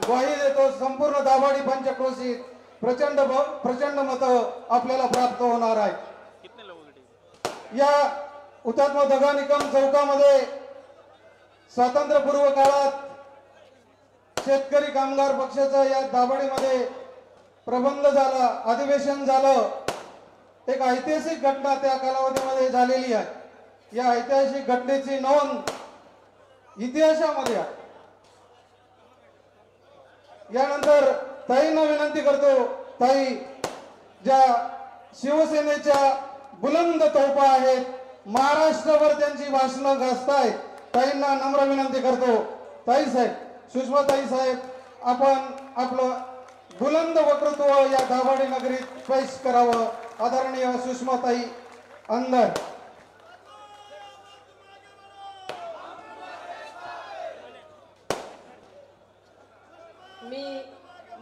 ग्वाही देतो संपूर्ण दाभाडी पंचक्रोशीत प्रचंड मत आपल्याला प्राप्त होणार आहे। या हुतात्मा दगा निकम चौकामध्ये स्वातंत्र्यपूर्व काळात शेतकरी कामगार पक्षाचा या दाभाडीमध्ये प्रबंध झाला, अधिवेशन झालं। एक ऐतिहासिक घटना त्या कालावधीमध्ये झालेली आहे। या ऐतिहासिक घटनेची नोंद इतिहासामध्ये आहे। यानंतर ताईंना विनंती करतो, ताई ज्या शिवसेनेच्या बुलंद तोफा आहेत, महाराष्ट्रभर त्यांची भाषणं गाजतायत, ताईंना नम्र विनंती करतो, ताई साहेब, सुषमा ताई साहेब, आपण आपलं बुलंद वक्तृत्व या दाभाडी नगरीत पेश करावं। आदरणीय सुषमा ताई अंदर। मी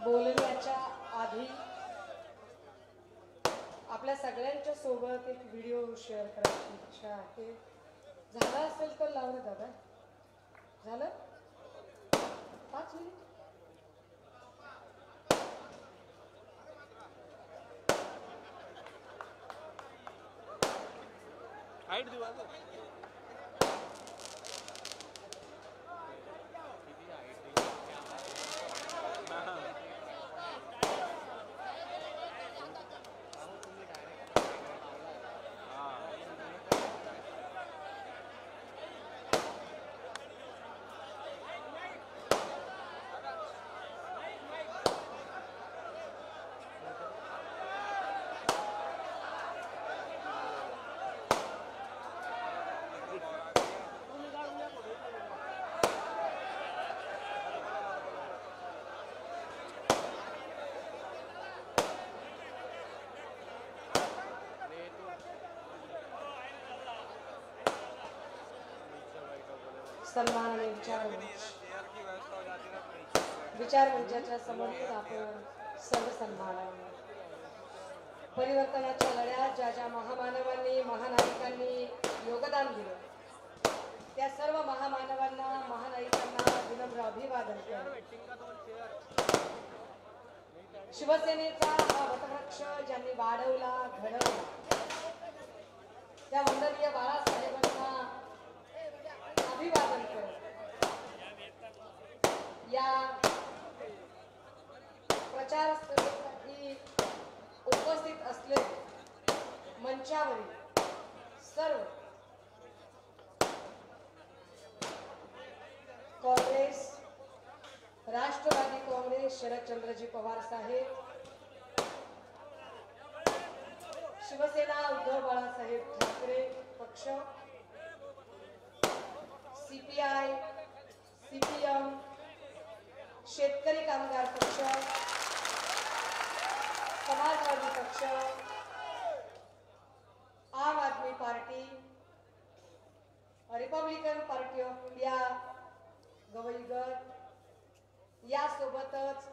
बोलण्याच्या आधी आपल्या सगळ्यांच्या सोबत एक व्हिडिओ शेअर करायची इच्छा आहे। झाला असेल तर लावलं दादा, झालं 5 मिनिट। हाइट दिवा सन्मान विचार मंचाच्या समर्पित आपण सर्व सन्मान परिवर्तनाच्या लढ्यात ज्या ज्या महामानवांनी महानायकांनी योगदान दिलं त्या सर्व महामानवांना महानायकांना विनम्र अभिवादन केलं। शिवसेनेचा हा वटवृक्ष ज्यांनी वाढवला घडवला त्या वंदनीय बाळासाहेबांना अभिवादन करत या प्रचार सभेसाठी उपस्थित असलेले मंचावरील सर्व काँग्रेस, राष्ट्रवादी काँग्रेस शरदचंद्रजी पवार साहेब, शिवसेना उद्धव बाळासाहेब ठाकरे पक्ष, सीपीआय, सीपीएम, शेतकरी कामगार पक्ष, समाजवादी पक्ष, Aam Aadmi Party, Republican Party of India Gavai गट यासोबतच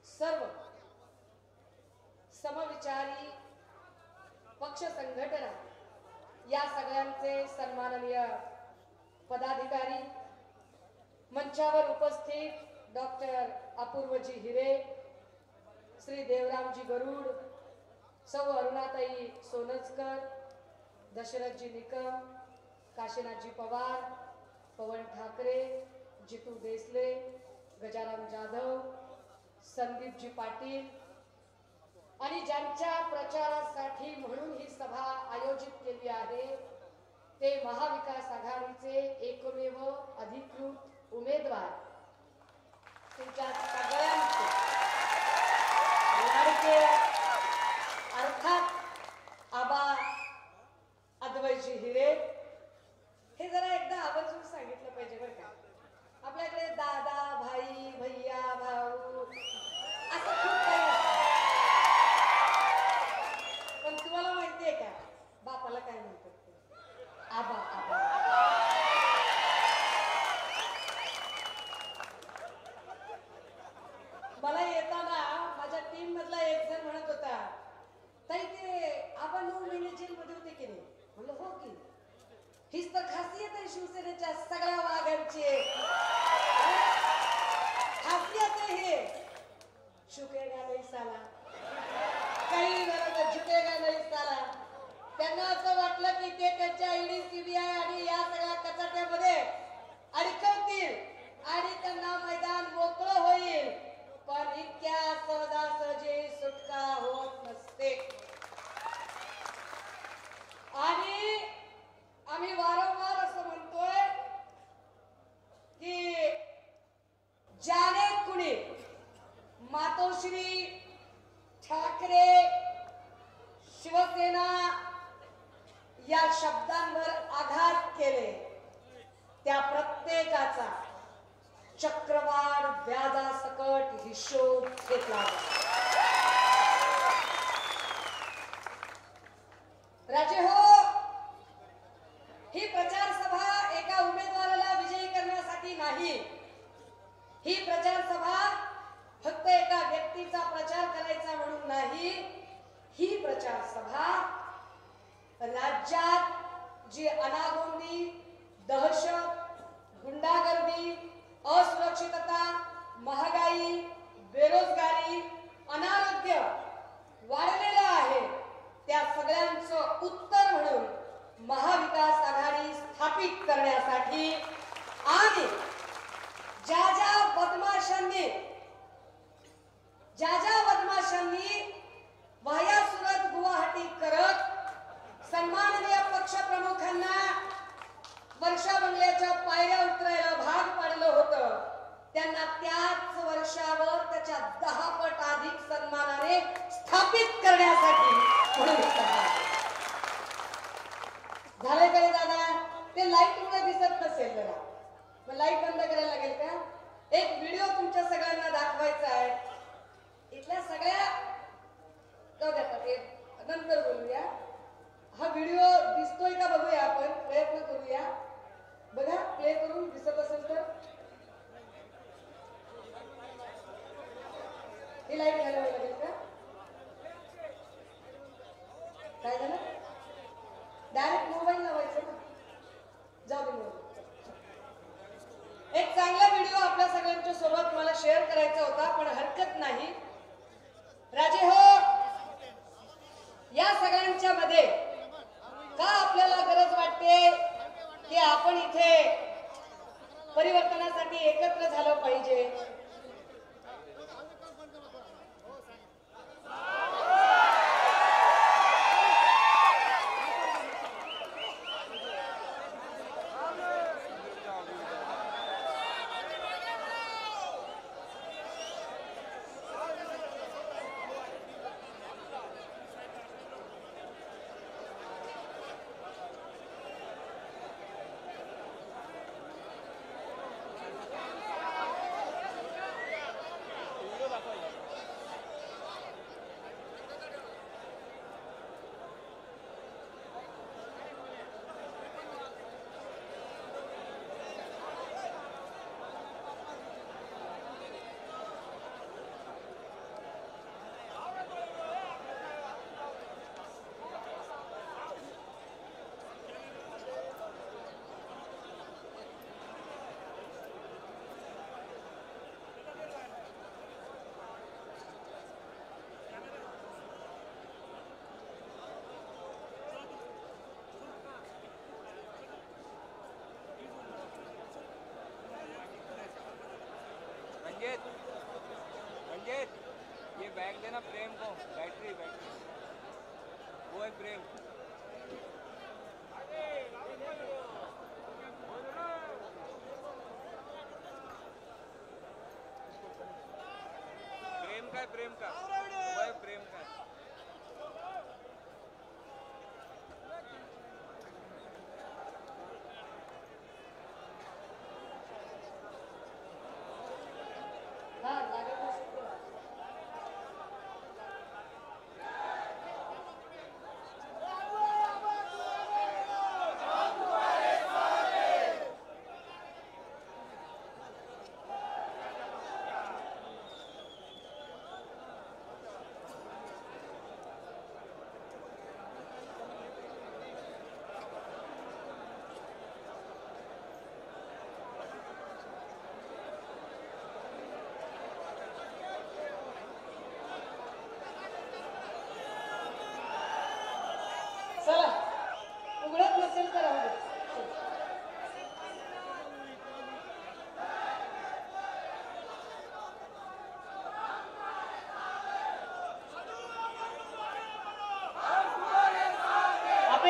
सर्व समविचारी पक्ष संघटना या सगळ्यांचे सन्माननीय पदाधिकारी, मंचावर उपस्थित डॉक्टर अपूर्वजी हिरे, श्री देवरामजी गरुड, सौ अरुणाताई सोनजकर, दशरथजी निकम, काशीनाथजी पवार, पवन ठाकरे, जितू देसले, गजाराम जाधव, संदीपजी पाटील आणि ज्यांच्या प्रचारासाठी म्हणून ही सभा आयोजित केली आहे ते महाविकास आघाडीचे एकमेव अधिकृत उमेदवार तुमच्या सगळ्यांचे लाडके अर्थात आबा अद्वैजी हिरे। हे जरा एकदा आवर्जून सांगितलं पाहिजे बरं का, आपल्याकडे दादा, भाई, भैया, भाऊ असं खूप काही असतं, पण तुम्हाला माहितीये का बापाला काय म्हणतात ते? आबा आबा। मला येताना माझ्या टीम मधला एक जण म्हणत होता, ताई ते आबा 9 महिने जेलमध्ये होते की नाही? म्हणलं हो की, हीच तर खासियत आहे शिवसेनेच्या सगळ्या वाघांची, खासियत हे झुकेगा नहीं साला, काही झालं तर झुकेगा नहीं साला. त्यांना असं वाटलं की ते त्यांच्या ईडी सीबीआय आणि या सगळ्या कचाट्यामध्ये अडकवतील आणि त्यांना मैदान मोकळं होईल, पण इतक्या सहजासहजी सुटका होत नसते. आणि आम्ही वारंवार असं म्हणतोय की ज्याने कुणी मातोश्री ठाकरे शिवसेना या शब्दांवर आघात केले त्या प्रत्येकाचा चक्रवाढ व्याजासकट हिशोब घेतला. राजे हो, ही प्रचार सभा एका उमेदवाराला विजयी करण्यासाठी नाही. ही प्रचार सभा फक्त एका व्यक्तीचा प्रचार करायचा म्हणून नाही. ही प्रचार सभा राज्यात जी अनागोंदी, दहशत, गुंडागर्दी, असुरक्षितता, महागाई, बेरोजगारी, अनारोग्य वाढलेलं आहे, त्या सगळ्यांचं उत्तर म्हणून महाविकास आघाडी स्थापित करण्यासाठी आणि ज्या ज्या बदमाशांनी वाया सुरत गुवाहाटी करत सन्माननीय पक्षप्रमुखांना वर्षा बंगल्याच्या पायऱ्या उतरायला भाग पाडलं होतं, त्यांना त्याच वर्षावर त्याच्या 10 पट अधिक सन्मानाने स्थापित करण्यासाठी म्हणून झालंय का दादा? ते लाईट मुळे दिसत नसेल, जरा मग लाईट बंद करायला लागेल का? एक व्हिडिओ तुमच्या सगळ्यांना दाखवायचा आहे. इथल्या सगळ्या नंतर बोलूया. हा व्हिडिओ दिसतोय का बघूया, आपण प्रयत्न करूया. बघा, प्ले करून दिसत असेल तर. ही लाईट घालावी लागेल का? काय झालं? डायरेक्ट मोबाईल लावायचं ना. जाऊ दे मोबाईल. एक चांगला व्हिडिओ आपल्या सगळ्यांच्या सोबत मला शेअर करायचा होता, पण हरकत नाही. राजे हो, या सगळ्यांच्या मध्ये का आपल्याला गरज वाटते की आपण इथे परिवर्तनासाठी एकत्र झालं पाहिजे? रंजीत, ये बैग देना प्रेम को. बैटरी वो है प्रेम. प्रेम का वो है प्रेम का. हाँ, लागत नसेल तर.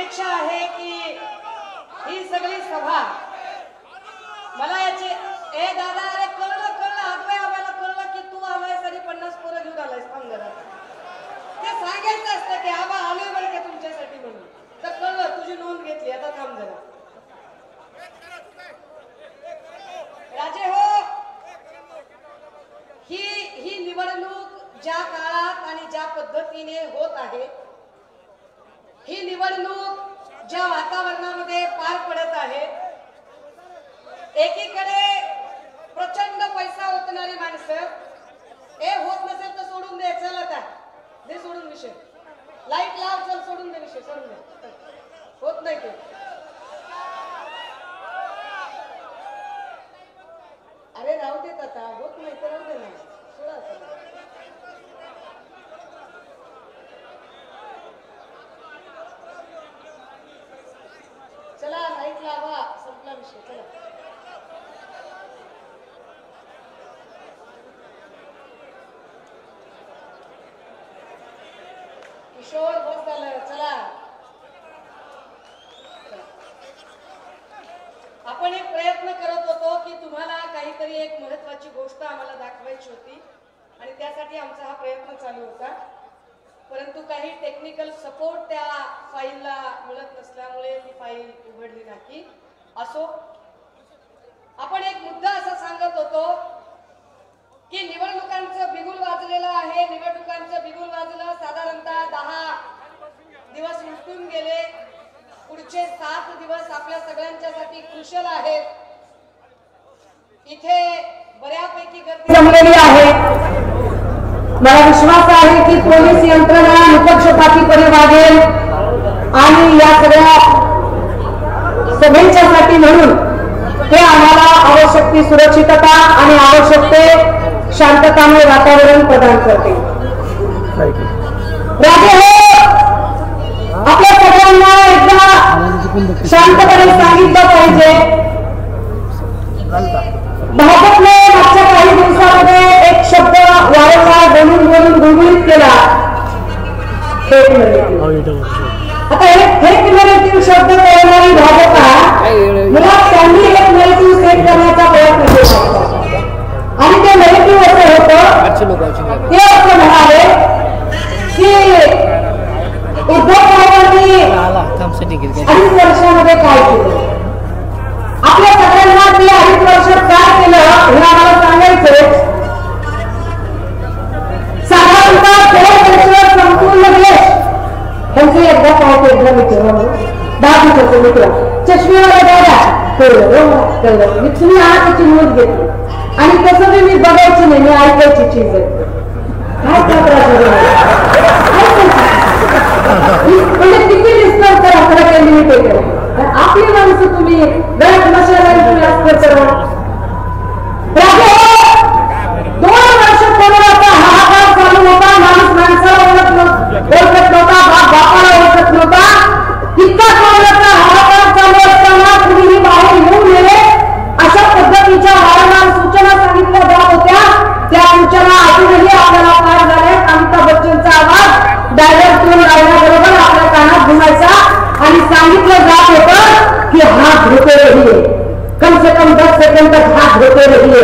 अपेक्षा आहे की ही सगळी सभा मला याची ए दादा अरे कळलं आजवे आम्हाला कळलं की तू आलायस आणि 50 पोरं घेऊन आलायस थांब जरा ते सांगायचं असतं की आबा आलोय बरं का तुमच्यासाठी म्हणून तर कळलं तुझी नोंद घेतली आता थांब जरा राजे हो ही निवडणूक ज्या काळात आणि ज्या पद्धतीने होत आहे ही निवडणूक ज्या वातावरणामध्ये पार पडत आहे एकीकडे प्रचंड पैसा ओतणारी माणसं हे होत नसेल तर सोडून दे चल आता दे सोडून विषय लाईट लाव चल सोडून दे विषय सोडून दे होत नाही ते अरे राहू देत आता होत नाही तर राहू दे ना सोडा चला लाईट लावा संपला विषय चला किशोर बस झालं चला आपण एक प्रयत्न करत होतो की तुम्हाला काहीतरी एक महत्वाची गोष्ट आम्हाला दाखवायची होती आणि त्यासाठी आमचा हा प्रयत्न चालू होता परंतु काही टेक्निकल सपोर्ट त्या फाईलला मिळत नसल्यामुळे ती फाईल उघडली नाही असो आपण एक मुद्दा असा सांगत होतो की निवडणुकांचं बिगुल वाजलेलं आहे निवडणुकांचं बिगुल वाजलं साधारणतः 10 दिवस उलटून गेले पुढचे 7 दिवस आपल्या सगळ्यांच्यासाठी क्रुशल आहेत इथे बऱ्यापैकी गर्दी जमलेली आहे मला विश्वास आहे की पोलीस यंत्रणा निपक्षपातीपणे वागेल आणि या सगळ्या सभेच्यासाठी म्हणून हे आम्हाला आवश्यक ती सुरक्षितता आणि आवश्यक ते शांततामय वातावरण प्रदान करते राजे हो आपल्या सगळ्यांना एकदा शांतपणे सांगितलं पाहिजे भाजपने मागच्या काही दिवसामध्ये एक शब्द वारंवार बोलून गुळगुळीत केला आता एक फेक नरेटिव्ह शब्द करणारी भाजपा मुळात त्यांनी एक नरेटिव्ह सेट करण्याचा प्रयत्न केला आणि ते नरेटिव्ह असं होतं ते असं म्हणाले की उद्धव साहेबांनी 2.5 वर्षामध्ये काय केलं आपल्या सगळ्यांना ते 2.5 वर्षात काय केलं हे आम्हाला सांगायचं साधारणतः 2 वर्ष संपूर्ण देश त्यांचे एकदा काय एकदा मित्र 10 दिवसाचे मित्र चष्मेवाला दादा कळलं मी तुम्ही आज त्याची नोंद घेतली आणि तसं मी बघायची नाही मी ऐकायची चीज आहे म्हणजे किती डिस्टर्ब करा खरं काही लिमिटेड आहे आपली माणसं तुम्ही गळ्यात मशाला जास्त करा 2 वर्ष कोरोनाचा हाहाकार चालू होता माणूस माणसाला ओळखत नव्हता बाप बापाला ओळखत नव्हता इतका कोरोनाचा हाहाकार चालू असताना कुणीही बाहेर येऊ नये अशा पद्धतीच्या वारंवार सूचना सांगितल्या जात होत्या त्या सूचना अजूनही आपल्याला पार झाल्यात अमिताभ बच्चनचा आवाज डायरेक्ट टोन लावण्याबरोबर आपल्या कानात घुमायचा आणि सांगितलं जात होतं की हात धोते रहिए कम से कम 10 सेकंड तक हाथ धोते रहिए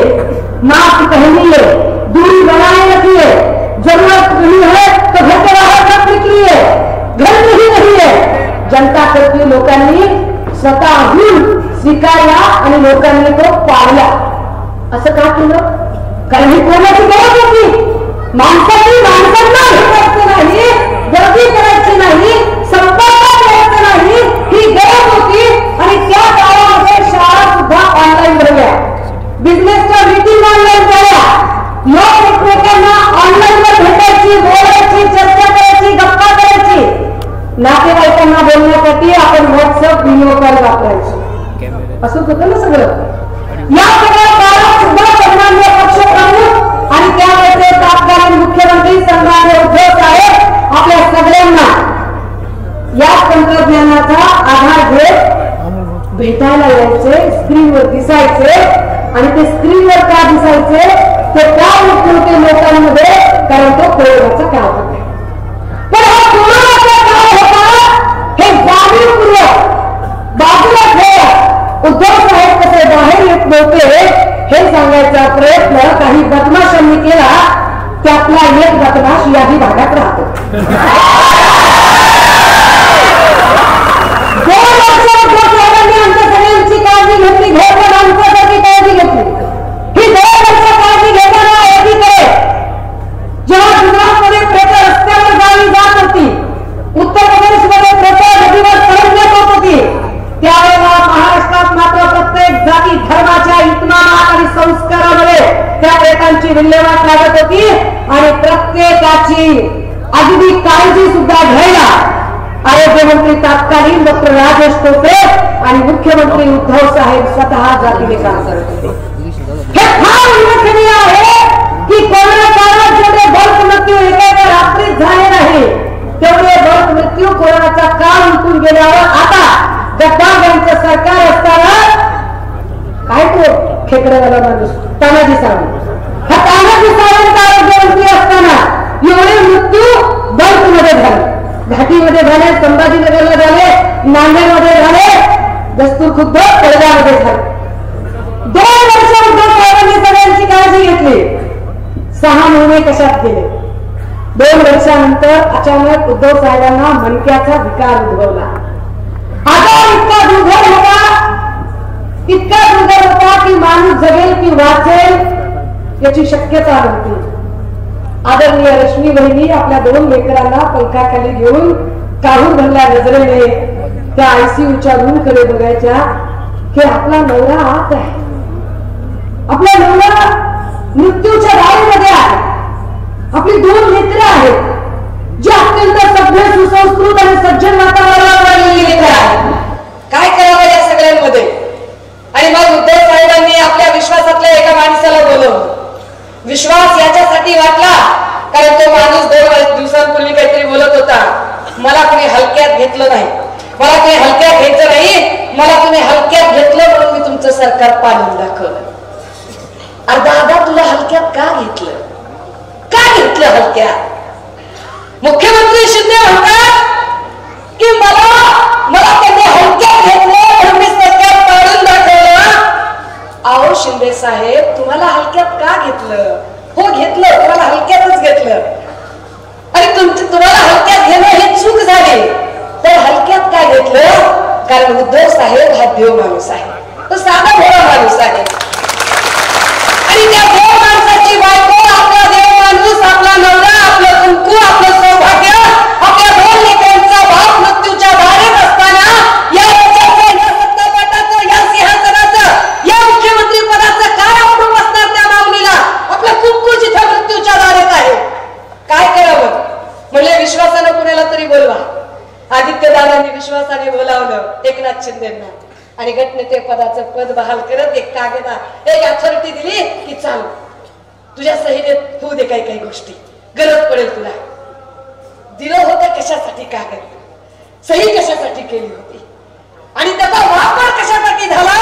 मास्क पहनिए दूरी बनाए रखिए जरूरत नहीं है तो घर के बाहर मत निकलिए घर में ही रहिए जनता कर्फ्यू लोकांनी स्वतःहून स्वीकारला आणि लोकांनी तो पाळला असं का केलं कारण ही कोणाची गरज होती माणसांना हे करायचं नाही गर्दी करायची नाही संपर्क करायचं नाही ही गरज होती आणि त्या काळामध्ये शाळा सुद्धा ऑनलाईन झाल्या बिझनेसच्या मीटिंग ऑनलाईन झाल्या लोक एकमेकांना ऑनलाईन वर भेटायची बोलायची चर्चा करायची गप्पा करायची नातेवाईकांना बोलण्यासाठी आपण व्हॉट्सअप व्हिडिओ कॉल वापरायचो असंच होतं ना सगळं या सगळ्या काळात सुद्धा सन्माननीय पक्षप्रमुख आणि त्यावेळेचे तत्कालीन मुख्यमंत्री सन्माननीय उद्धव साहेब आपल्या सगळ्यांना या तंत्रज्ञानाचा आधार घेत भेटायला यायचे स्क्रीनवर दिसायचे आणि ते स्क्रीनवर का दिसायचे ते का होत नव्हते लोकांमध्ये कारण तो कोरोनाचा काळ होता पण हा कोरोनाचा काळ होता हे जाणीव त्यातला एक बदमाश याही भागात राहतो. 2 वर्ष उद्धव साहेबांनी आमच्या सगळ्यांची काळजी घेतली, घोर माणसासाठी काळजी घेतली. ही 2 वर्ष काळजी घेताना एकीकडे जेव्हा गुजरातमध्ये प्रचार रस्त्यावर गावी जात होती, उत्तर प्रदेशमध्ये प्रचार नदीवर तरंगत होत होती, त्यावेळेला महाराष्ट्रात मात्र प्रत्येक जाती धर्माच्या इतमामात आणि संस्कारामध्ये त्या प्रेतांची विल्हेवाट लागत होती आणि प्रत्येकाची अगदी काळजी सुद्धा घ्यायला आरोग्यमंत्री तत्कालीन डॉक्टर राजेश टोपे आणि मुख्यमंत्री उद्धव साहेब स्वतः जातीने काम करत होते. हे फार उल्लेखनीय आहे की कोरोना काळात जेवढे बर्थ मृत्यू एका रात्रीत झाले नाही, तेवढे बर्थ मृत्यू कोरोनाचा काळ उठून गेल्यावर आता गद्दार यांचं सरकार असताना काय तो खेकड्यावाला माणूस तानाजी सावंत, हा तानाजी सावंत आरोग्यमंत्री असताना एवढे मृत्यू बर्थ मध्ये झाले, घाटीमध्ये झाले, संभाजीनगरला झाले, नांदेडमध्ये झाले, दस्तूर खुद्द कळगामध्ये झाले. 2 वर्ष उद्धव साहेबांनी सगळ्यांची काळजी घेतली. 6 महिने कशात गेले. 2 वर्षानंतर अचानक उद्धव साहेबांना मणक्याचा विकार उद्भवला. आजार इतका दुर्धर होता की माणूस जगेल की वाचेल याची शक्यता नव्हती. आदरणीय रश्मी बहिणी आपल्या 2 लेकरांना पंखाखाली घेऊन काहून भरल्या नजरेने त्या आयसीयूच्या रूम कडे बघायच्या की आपला नवरा आत आहे, आपला नवरा मृत्यूच्या दारीमध्ये आहे, आपली 2 लेकरं आहेत जी अत्यंत सभ्य सुसंस्कृत आणि सज्जन वातावरणावर वाढलेली लेकरं आहेत. काय करावं या सगळ्यांमध्ये? आणि मग उद्धव साहेबांनी आपल्या विश्वासातल्या एका माणसाला बोलवलं. विश्वास याच्यासाठी वाटला कारण तो माणूस 2 दिवसांपूर्वी काहीतरी बोलत होता, मला कुणी हलक्यात घेतलं नाही, मला कुणी हलक्यात घ्यायचं नाही, मला तुम्ही हलक्यात घेतलं म्हणून मी तुमचं सरकार पाडून दाखवलं. अरे दादा, तुला हलक्यात का घेतलं? का घेतलं हलक्यात? मुख्यमंत्री शिंदे म्हणतात की मला त्यांनी हलक्यात घेतलं म्हणून मी सरकार पाडून दाखवलं. अहो शिंदे साहेब, तुम्हाला हलक्यात का घेतलं? हो घेतलं, तुम्हाला हलक्यातच घेतलं. आणि तुम्हाला हलक्यात घेणं ही चूक झाली. तर हलक्यात का घेतलं? कारण उद्धव साहेब हा देव माणूस आहे, तो साधा भोळा माणूस आहे. आणि त्या देव माणसाची बायको, आपला देव माणूस, आपला नवरा, आपलं कुंकू, आपलं सौभाग्य, आपल्या 2 लेकरांचा बाप मृत्यूच्या दारीत असताना या राज्याचं, या सत्तापाटाचं, या सिंहासनाचं, या मुख्यमंत्री पदाचं काय आवडून बसणार त्या माऊलीला? आपला कुंकू जिथं मृत्यूच्या दारीत आहे. काय करावं? म्हणले विश्वासानं कुणाला तरी बोलवा. आदित्यदादांनी विश्वासाने बोलावलं एकनाथ शिंदेंना आणि गटनेते पदाचं पद बहाल करत एक कागद, एक अथॉरिटी दिली की चालू, तुझ्या सहीने होऊ दे काही गोष्टी, गरज पडेल तुला. दिलं होतं कशासाठी कागद, सही कशासाठी केली होती आणि त्याचा वापर कशासाठी झाला?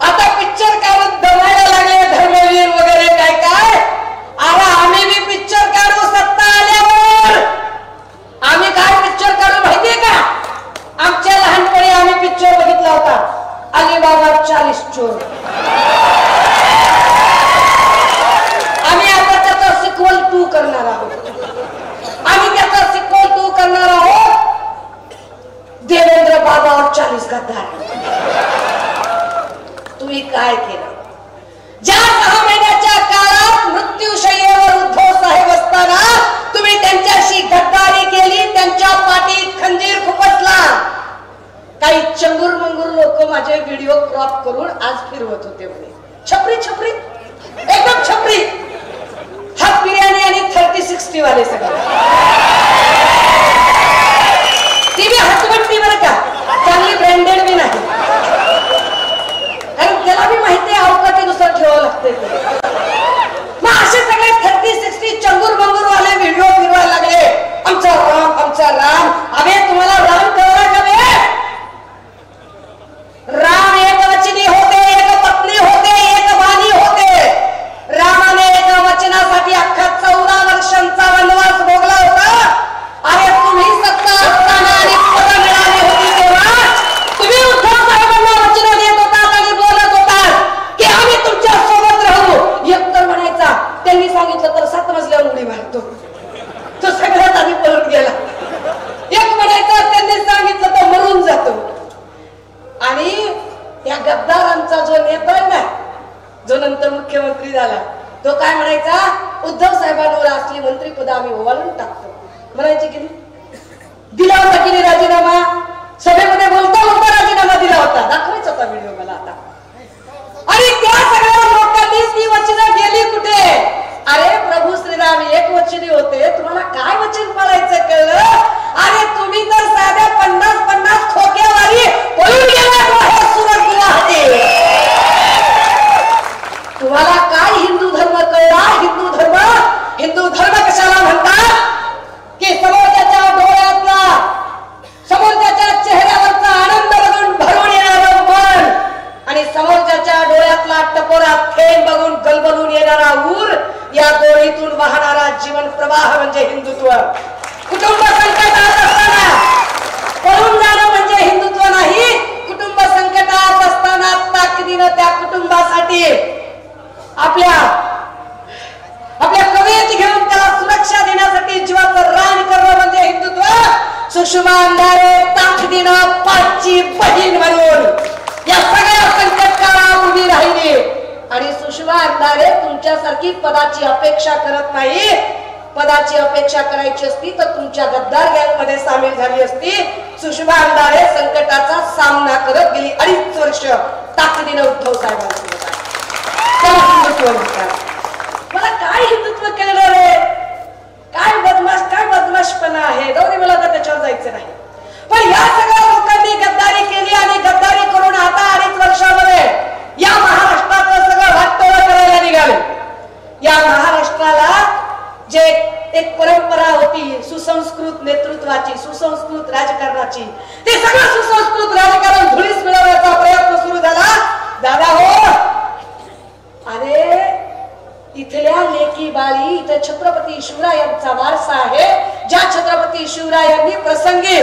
आता पिक्चर काढून दमायला लागले धर्मवीर वगैरे काय काय. अरे आम्ही बी पिक्चर काढू सत्ता आल्यावर. आम्ही काय पिक्चर काढू माहितीये का? आमच्या लहानपणी आम्ही पिक्चर बघितला होता अलीबाबा 40 चोर. आम्ही आता त्याचा सिक्वल 2 करणार आहोत. आम्ही त्याचा सिक्वल 2 करणार आहोत देवेंद्र बाबा और 40 गद्दार. तुम्ही काय केलं? ज्या 6 महिन्याच्या काळात मृत्यूशय्येवर उद्धव साहेब असताना तुम्ही त्यांच्याशी गद्दारी केली, त्यांच्या पाठीत खंजीर खुपसला. काही चंगूर मंगूर लोक माझे व्हिडिओ क्रॉप करून आज फिरवत होते म्हणे. छपरी छपरी, एकदम छपरी, हाफ बिर्याणी आणि 30-60 वाले सगळे. ती बी हातवट्टी बरं का, चांगली ब्रँडेड बी नाही, कारण त्याला बी माहिती आहे अवकातीनुसार ठेवावं लागते. मग असे सगळे 30-60 चंगूर मंगूर वाले व्हिडिओ फिरवायला लागले. आमचा राम, आमचा राम. अबे तुम्हाला राम कळला का? बे राम एक वचनी होते, एक पत्नी होते, एक बाणी होते. रामाने एका वचनासाठी अख्खा 14 वर्षांचा वनवास भोगला होता. अरे तुम्ही सत्ता असताना आणि पद मिळाली होती तेव्हा तुम्ही उद्धव साहेबांना वचन देत होतात आणि बोलत होतात की आम्ही तुमच्या सोबत राहू. एकतर म्हणायचा ते त्यांनी सांगितलं तर 7 मजल्यावर उडी मारतो. तो सगळ्यात आधी पळून गेला. एक म्हणायचं त्यांनी सांगितलं तर मरून जातो. आणि या गद्दारांचा जो नेता आहे ना, जो नंतर मुख्यमंत्री झाला, तो काय म्हणायचा, उद्धव साहेबांवर असली मंत्रीपद आम्ही ओवाळून टाकतो. म्हणायचे की दिला होता की नाही राजीनामा, सभेमध्ये बोलता बोलता राजीनामा दिला होता, दाखवायचा होता व्हिडिओ मला आता. आणि त्या सगळ्या लोकांनी ती वचनं गेली कुठे? अरे प्रभू श्रीराम एक वचनी होते, तुम्हाला काय वचन पाळायचं कळलं? अरे तुम्ही तर साध्या 50-50 खोक्यावारी पळून गेला सुरत. तुम्हाला काय हिंदू धर्म कळला? हिंदू धर्म कशाला म्हणतात की समोरच्या डोळ्यातला, समोरच्या चेहऱ्यावरचा आनंद बघून भरून येणारं मन आणि समोरच्या डोळ्यातला टपोरा थेंब बघून गलबलून येणारा ऊर, या दोन्हीतून वाहणारा जीवन प्रवाह म्हणजे हिंदुत्व. कुटुंब संकटात असताना पळून जाणं म्हणजे हिंदुत्व नाही. कुटुंब संकटात असताना ताकदीनं त्या कुटुंबासाठी आपल्या कवयेत घेऊन त्याला सुरक्षा देण्यासाठी जीवाचं रान करणं म्हणजे हिंदुत्व. सुषमा अंधारे ताकदीनं पाचची बहीण म्हणून या सगळ्या संकट काळात उभी राहिली. आणि सुषमा अंधारे तुमच्यासारखी पदाची अपेक्षा करत नाही. पदाची अपेक्षा करायची असती तर तुमच्या गद्दार गँगमध्ये सामील झाली असती. सुषमा अंधारे संकटाचा सामना करत गेली 2.5 वर्ष ताकदीनं उद्धव साहेबांसोबत. त्याला हिंदुत्व म्हणतात. मला काय हिंदुत्व केलं रे? काय बदमाशपणा आहे. जाऊ दे, मला आता त्याच्यावर जायचं नाही. पण या सगळ्या लोकांनी गद्दारी केली आणि गद्दारी करून आता 2.5 वर्षामध्ये या महाराष्ट्राचं सगळं वाटोळं करायला निघाले. या महाराष्ट्राला जे एक परंपरा होती सुसंस्कृत नेतृत्वाची, सुसंस्कृत राजकारणाची, ते सगळं सुसंस्कृत राजकारण धुळीस मिळवण्याचा प्रयत्न सुरू झाला. दादा हो, अरे इथल्या लेकी बाळी, इथे छत्रपती शिवरायांचा वारसा आहे. ज्या छत्रपती शिवरायांनी प्रसंगी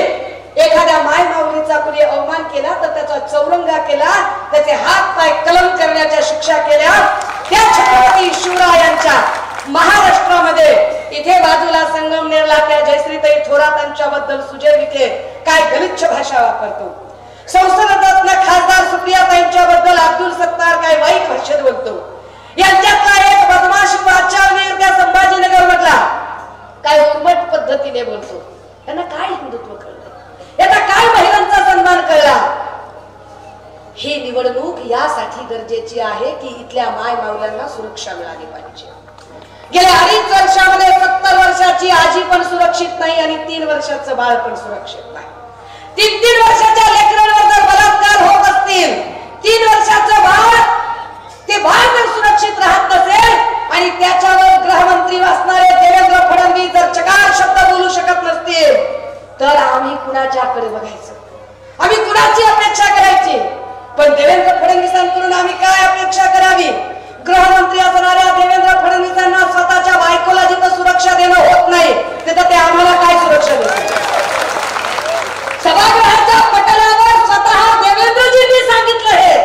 एखाद्या माय माऊलीचा कुणी अवमान केला तर त्याचा चौरंगा केला, त्याचे हात पाय कलम करण्याच्या शिक्षा केल्या. त्या छत्रपती शिवरायांच्या महाराष्ट्रामध्ये इथे बाजूला संगमनेरला त्या जयश्रीताई थोरातांच्याबद्दल सुजय विखे काय गलिच्छ भाषा वापरतो. संसदरत्न खासदार सुप्रियाताईंच्याबद्दल अब्दुल सत्तार काय वाईट भाषेत बोलतो. यांच्यातला एक बदमाश प्राचार्य त्या संभाजीनगर मधला काय उर्मट पद्धतीने बोलतो. यांना काय हिंदुत्व कळलं? याचा काय महिलांचा सन्मान कळला? ही निवडणूक यासाठी गरजेची आहे की इथल्या माय माऊल्यांना सुरक्षा मिळाली पाहिजे. गेल्या 2.5 वर्षामध्ये 70 वर्षाची आजी पण सुरक्षित नाही आणि 3 वर्षाचं बाळ पण सुरक्षित नाही. 3 वर्षाच्या लेकरांवर जर बलात्कार होत असतील, 3 वर्षाचं बाळ, ते बाळ जर सुरक्षित राहत नसेल आणि त्याच्यावर गृहमंत्री असणारे देवेंद्र फडणवीस जर चकार शब्द बोलू शकत नसतील तर आम्ही कुणाच्याकडे बघायचं? आम्ही कुणाची अपेक्षा करायची? पण देवेंद्र फडणवीसांकडून आम्ही काय अपेक्षा करावी? गृहमंत्री असणाऱ्या देवेंद्र फडणवीसांना स्वतःच्या बायकोला जिथं सुरक्षा देणं होत नाही तिथं ते आम्हाला काय सुरक्षा देतात? सभागृहाच्या पटलावर स्वतः देवेंद्रजींनी सांगितलं आहे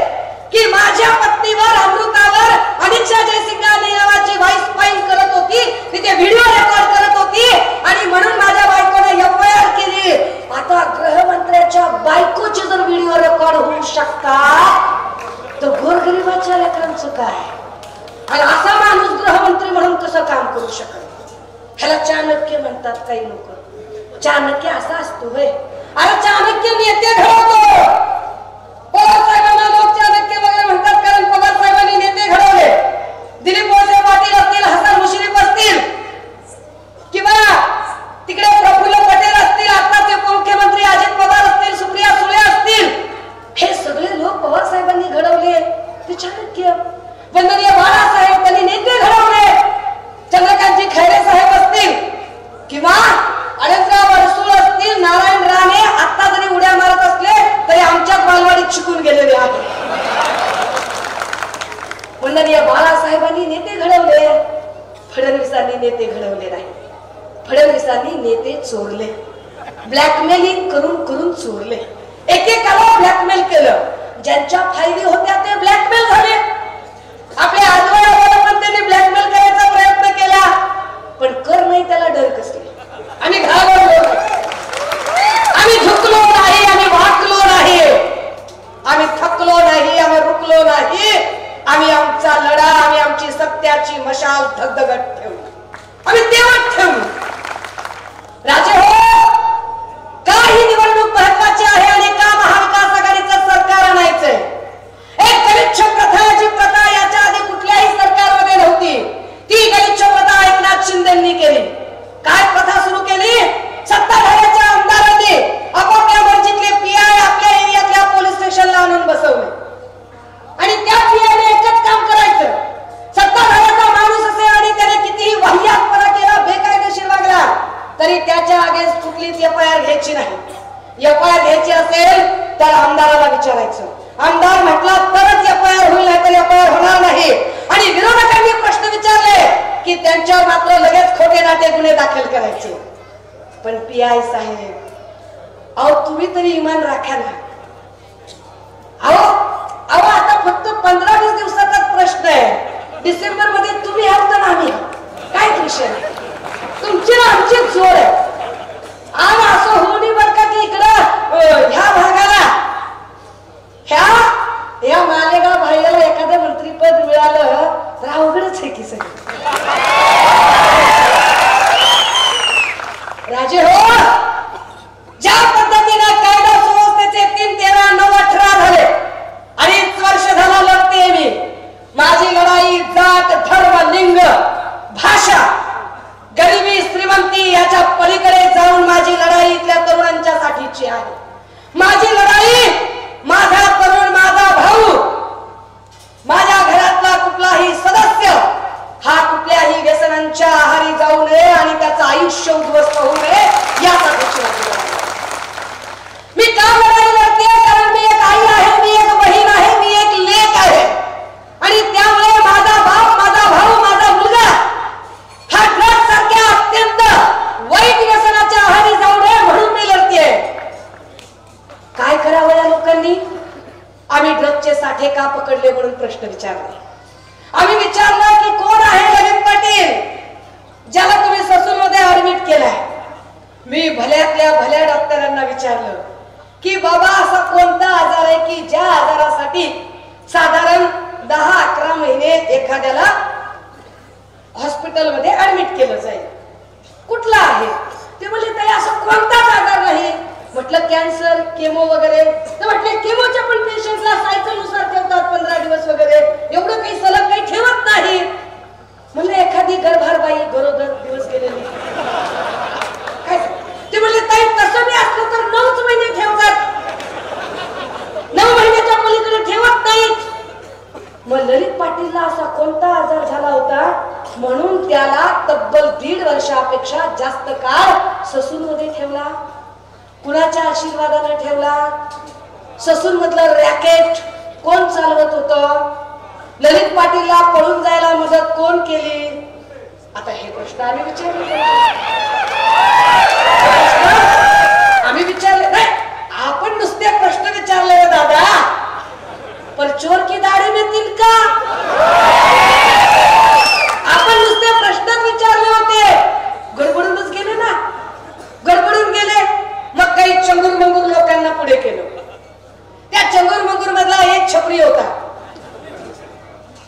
की माझ्या पत्नीवर, अमृतावर अनिच्छा जयसिंगानी नावाची व्हॉइस फाईल करत होती, तिथे व्हिडिओ रेकॉर्ड करत होती आणि म्हणून माझ्या बायकोने एफआयआर केली. आता गृहमंत्र्याच्या बायकोचे जर व्हिडिओ रेकॉर्ड होऊ शकतात तर गोरगरिबाच्या लेकरांचं काय? आणि असा माणूस गृहमंत्री म्हणून कसं काम करू शकत? ह्याला चाणक्य म्हणतात काही लोक. चाणक्य असा असतो होय? अरे चाणक्य नेते घडवतो. पवार साहेबांना लोक चाणक्य वगैरे म्हणतात कारण पवार साहेबांनी नेते घडवले. दिलीप वळसे पाटील असतील, हसन मुश्रीफ असतील किंवा तिकडे प्रफुल्ल पटेल असतील, आताचे उपमुख्यमंत्री अजित पवार असतील, सुप्रिया सुळे असतील, हे सगळे लोक पवार साहेबांनी घडवले. ते चाणक्य. वंदनीय बाळासाहेब त्यांनी नेते घडवले. चंद्रकांतजी खैरे साहेब असतील किंवा अनंतराव अडसूळ असतील, नारायण राणे आता जरी उड्या मारत असले तरी आमच्याच बालवाडीत शिकून गेलेले आहेत. वंदनीय बाळासाहेबांनी नेते घडवले, फडणवीसांनी नेते घडवले नाही. फडणवीसांनी नेते चोरले, ब्लॅकमेलिंग करून करून चोरले. एकेकाला ब्लॅकमेल केलं. ज्यांच्या फायली होत्या ते ब्लॅकमेल झाले. आपल्या आजोबाला पण त्यांनी ब्लॅकमेल करायचा प्रयत्न दगड ठेवू, आम्ही तेवढ ठेवू. राजे हो, का ही निवडणूक महत्वाची आहे आणि का महाविकास आघाडीचं सरकार आणायचंय? एक गलिच्छ प्रथा, जी प्रथा याच्या आधी कुठल्याही सरकारमध्ये नव्हती, ती गलिच्छ प्रथा एकनाथ शिंदेंनी केली. काय प्रथा सुरू केली? सत्ताधाऱ्याच्या आमदारांनी आपापल्या मर्जीतले पीआय आपल्या एरियातल्या पोलीस स्टेशनला आणून बसवले आणि त्या पीआयने एकच काम करायचं, सत्ताधाऱ्याचा माणूस असेल आणि त्याने कितीही वाह्यातपणा केला, बेकायदेशीर वागला, तरी त्याच्या अगेन्स्ट कुठलीच एफआयआर घ्यायची नाही. एफआयआर घ्यायची असेल तर आमदाराला विचारायचं, आमदार म्हटला तरच एफआयआर होईल, नाही तर एफआयआर होणार नाही. आणि विरोधकांनी प्रश्न विचारले की त्यांच्यावर मात्र लगेच खोटे नाटे गुन्हे दाखल करायचे. पण पीआय साहेब, अहो तुम्ही तरी इमान राखा ना. अहो आता फक्त 15-20 दिवसाचाच प्रश्न आहे. डिसेंबर मध्ये तुम्ही आहात तर आम्ही काय विषय, तुमची आमची जोर आहे. आणि असं होणी बर का की इकडं ह्या भागाला ह्या मालेगाव भाईला एखादं मंत्रीपद मिळालं तर अवघडच आहे की सगळं. राजे हो, ज्या पद्धतीने कायदा सुव्यवस्थेचे 3, 13, 9, 18 झाले, 2.5 वर्ष झाला लढते मी. माझी लढाई जात, धर्म, लिंग, भाषा, गरिबी, श्रीमंती याच्या पलीकडे जाऊन माझी लढाई इथल्या तरुणांच्या साठीची आहे. माझी लढाई माझा तरुण, माझा भाऊ, माझ्या घरातला कुठलाही सदस्य हा कुठल्याही व्यसनांच्या आहारी जाऊ नये आणि त्याचं आयुष्य उद्ध्वस्त होऊ नये यासाठी मी का लढाई लढते? कारण मी एक आई आहे, मी एक बहीण आहे, मी एक लेक आहे आणि त्यामुळे माझा बाप, माझा भाऊ, माझा मुलगा हा ड्रग्ज सारख्या अत्यंत वाईट व्यसनाच्या आहारी जाऊ नये म्हणून मी लढते. काय करावं या लोकांनी? आम्ही ड्रग्जचे साठे का पकडले म्हणून प्रश्न विचारले. आम्ही विचारलं की कोण आहे ललित पाटील, ज्याला तुम्ही ससून मध्ये ऍडमिट केलाय. मी भल्यातल्या भल्या डॉक्टरांना विचारलं की बाबा असा कोणता आजार आहे की ज्या आजारासाठी साधारण 10-11 महिने एखाद्याला हॉस्पिटलमध्ये ऍडमिट केलं जाईल, कुठला आहे? ते म्हणले ताई असं कोणताच आजार नाही. म्हटलं कॅन्सर, केमो वगैरे? तर म्हटले केमोच्या पण पेशंटला सायकल नुसार ठेवतात 15 दिवस वगैरे, एवढं काही सलग काही ठेवत नाही. म्हणलं एखादी गर्भारबाई गरोदर दिवस गेलेली काय? ते म्हणले ताई तसं मी असलं तर 9च महिने ठेवतात, 9 महिन्याच्या पलीकडे ठेवत नाहीत. मग ललित पाटीलला असा कोणता आजार झाला होता म्हणून त्याला तब्बल 1.5 वर्षापेक्षा जास्त काळ ससून मध्ये ठेवला? कुणाच्या आशीर्वादाने ठेवला? ससून मधलं रॅकेट कोण चालवत होतं? ललित पाटीलला पळून जायला मदत कोण केली? आता हे प्रश्न आम्ही विचारले. आम्ही विचारले नाही, आपण नुसते प्रश्न विचारले दादा, पर चोर की दाढी में तिनका. आपण नुसते प्रश्नच विचारले होते, गडबडूनच गेले ना, गडबडून गेले. मग काही चंगूर मंगूर लोकांना पुढे केलं. त्या चंगूर मंगूर मधला एक छपरी होता,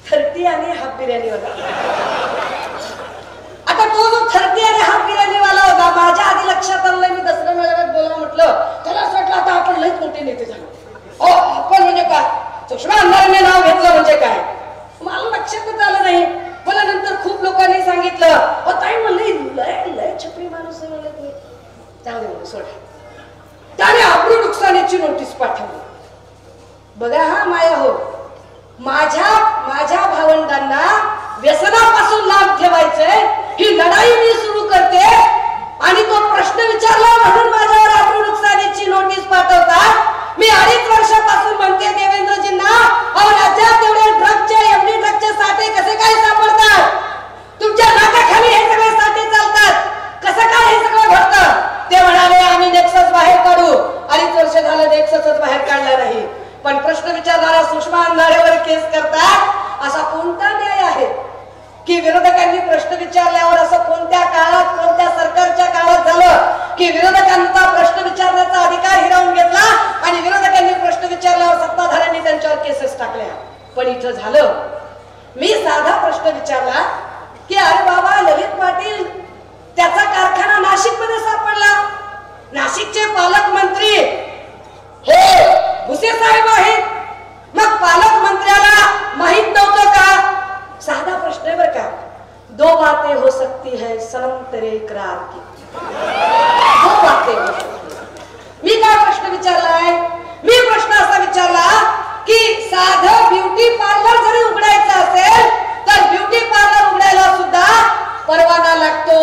30 आणि हाफ बिर्याणी वाला. आता तो जो 30 आणि हाफ बिर्याणी वाला होता, माझ्या आधी लक्षात आलं. मी दसऱ्या मेळाव्यात बोलला, म्हटलं त्याला असं वाटलं आता आपण लईच मोठे नेते झालो. आपण म्हणजे काय, सुषमा अंधारेने नाव घेतलं म्हणजे काय, मला लक्षातच आलं नाही. मला नंतर खूप लोकांनी सांगितलं, ताई म्हणलं लय छपरी माणूस आहे म्हणलं तुम्ही. चांगले म्हणून सोडा. त्याने आबरू नुकसानीची नोटीस पाठवली. बघा हा माया हो, माझ्या भावंडांना व्यसनापासून लांब ठेवायचंय ही लढाई मी सुरू करते आणि तो प्रश्न विचारला म्हणून माझ्यावर आबरू नुकसानीची नोटीस पाठवतात. मी 2.5 वर्षापासून म्हणते देवेंद्रजींना, अहो राज्यात तेवढे ड्रग्जचे, एमडी ड्रग्जचे साठे कसे काय सापडतात? तुमच्या नाकाखाली हे सगळे साठे चालतात, कसं काय हे सगळं घडतं? ते म्हणाले आम्ही नेक्सस बाहेर काढू. 2.5 वर्ष झालं नेक्ससच बाहेर काढला नाही. पण प्रश्न विचारणारा सुषमा अंधारेवर केस करतात, असा कोणता न्याय आहे की विरोधकांनी प्रश्न विचारल्यावर असं कोणत्या काळात, कोणत्या सरकारच्या काळात झालं की विरोधकांचा प्रश्न विचारण्याचा अधिकार हिरावून घेतला आणि विरोधकांनी प्रश्न विचारल्यावर सत्ताधाऱ्यांनी त्यांच्यावर केसेस टाकल्या? पण इथं झालं, मी साधा प्रश्न विचारला की अरे बाबा ललित पाटील त्याचा कारखाना नाशिक मध्ये सापडला, नाशिकचे पालकमंत्री हे भुसे साहेब आहेत, मग पालकमंत्र्याला माहित नव्हतं का? साधा प्रश्न आहे बर का, दो बातें हो सकती है सनम तेरे इकरार की, दो बातें हो सकती है। मी काय प्रश्न विचारलाय? मी प्रश्न असा विचारला की साधं ब्युटी पार्लर जरी उघडायचं असेल तर ब्युटी पार्लर उघडायला सुद्धा परवाना लागतो,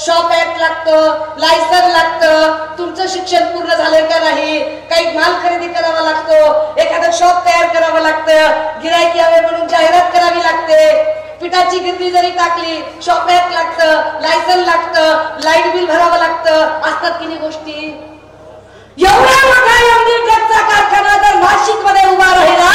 शॉप ऍक्ट लागतं, लायसन लागतं, तुमचं शिक्षण पूर्ण झालंय का नाही, काही माल खरेदी करावा लागतो, एखादं शॉप तयार करावं लागतं, गिराईक यावे म्हणून जाहिरात करावी लागते, पिठाची गिरणी जरी टाकली शॉप ऍक्ट लागतं, लायसन लागतं, लाईट बिल भरावं लागतं, असतात की नाही गोष्टी? एवढा मोठा एमडी ट्रकचा कारखाना जर नाशिक मध्ये उभा राहिला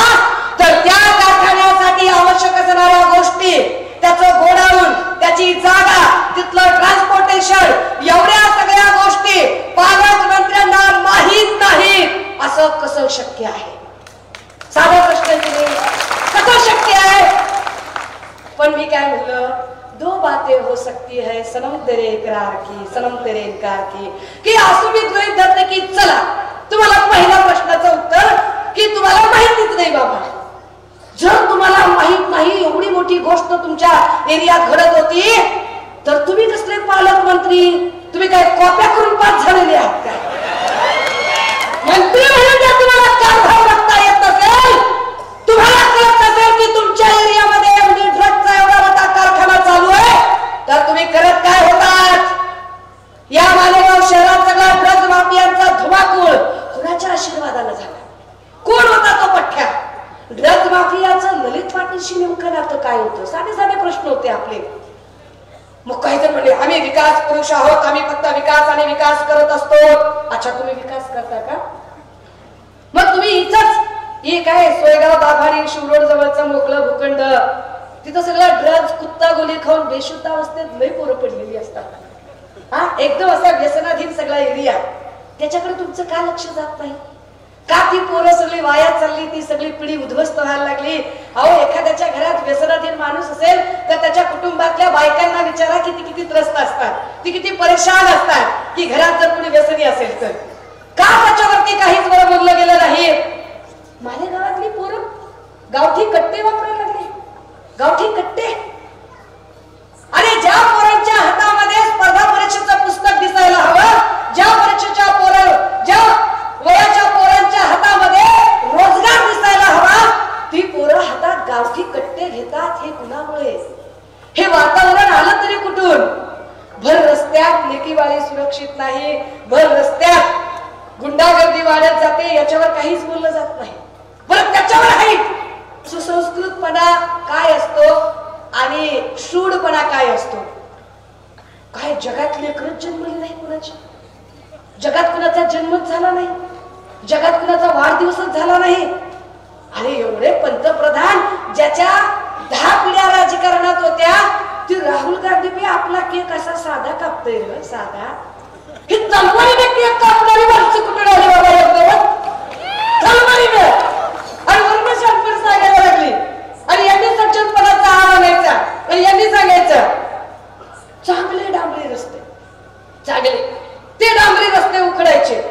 तर त्या कारखान्यासाठी आवश्यक असणाऱ्या गोष्टी, त्याचं गोडाऊन, त्याची जागा, तिथलं ट्रान्सपोर्टेशन, एवढ्या सगळ्या गोष्टी पालकमंत्र्यांना माहित नाही असं कसं शक्य आहे? साधा प्रश्न कसं शक्य आहे? पण मी काय म्हणलं, दो बातें हो सकती है सनम तेरे इकरार की, सनम तेरे इनकार की असं मी गृहीत धरते की चला तुम्हाला पहिल्या प्रश्नाचं उत्तर की तुम्हाला माहितीच नाही बाबा. जर तुम्हाला माहित नाही एवढी मोठी गोष्ट तुमच्या एरियात घडत होती तर तुम्ही कसले पालकमंत्री? तुम्ही काय कॉप्या करून पास झालेले आहात काय? मंत्री म्हणून जर तुम्हाला कारभार बघता येत नसेल, तुम्हाला कळत नसेल की तुमच्या एरियामध्ये एमडी ड्रगचा एवढा मोठा कारखाना चालू आहे, तर तुम्ही करत काय होतात? या मालेगाव शहरात सगळा ड्रग माफियांचा धुमाकूळ कुणाच्या आशीर्वादाने झाला? कोण होता तो पठ्ठ्या? ड्रग माफियाचं ललित पाटीलशी नेमकं नातं काय होतं? साधे साधे प्रश्न होते आपले. मग काहीतरी म्हणले आम्ही विकास पुरुष आहोत, आम्ही फक्त विकास आणि विकास करत असतो. अच्छा, तुम्ही विकास करता का? मग तुम्ही इथंच ही काय सोयगाव दाभाडी शिवरोड जवळचं मोकळं भूखंड, तिथं सगळं ड्रग्ज कुत्ता गोली खाऊन बेशुद्ध अवस्थेत लई पोरं पडलेली असतात. हा एकदम असा व्यसनाधीन सगळा एरिया, त्याच्याकडे तुमचं का लक्ष जात नाही? का ती पोरं सगळी वाया चालली, ती सगळी पिढी उद्ध्वस्त व्हायला लागली? अहो, एखाद्याच्या घरात व्यसनाधीन माणूस असेल तर त्याच्या कुटुंबातल्या बायकांना विचारा किती किती त्रस्त असतात, ती किती परेशान असतात की घरात जर कोणी व्यसनी असेल तर. का त्याच्यावरती काहीच बरं बोललं गेलं नाही? मालेगावातली पोरं गावठी कट्टे वापरायला लागले. गावठी कट्टे. अरे ज्या पोरांच्या हातामध्ये स्पर्धा परीक्षेचं पुस्तक दिसायला हवं, ज्या परीक्षेच्या ज्या वयाच्या पोरांच्या हातामध्ये रोजगार दिसायला हवा, ती पोरं हातात गावठी कट्टे घेतात. हे कुणामुळे? हे वातावरण आलं तरी कुठून? भर रस्त्यात लेकीवाळी सुरक्षित नाही, भर रस्त्यात गुंडागर्दी वाढत जाते, याच्यावर काहीच बोललं जात नाही. बरं, त्याच्यावर आहे सुसंस्कृतपणा काय असतो आणि शूडपणा काय असतो? काय जगात लेकरच जन्मली नाही कुणाची? जगात कुणाचा जन्मच झाला नाही, जगात कुणाचा वाढदिवसच झाला नाही. अरे एवढे पंतप्रधान ज्याच्या 10 पिढ्या राजकारणात होत्या, ती राहुल गांधी बी आपला केक असा साधा कापतोय रे, साधा. ही तलवारीने केक कापणारी माणसं कुठे राहिली बाबा? एकदम तलवारीने. आणि वरून शांतपणे सांगायला लागली, आणि यांनी सज्जनपणाचा आवाज आणायचा, आणि यांनी सांगायचं चांगले डांबरी रस्ते, चांगले ते डांबरी रस्ते उखडायचे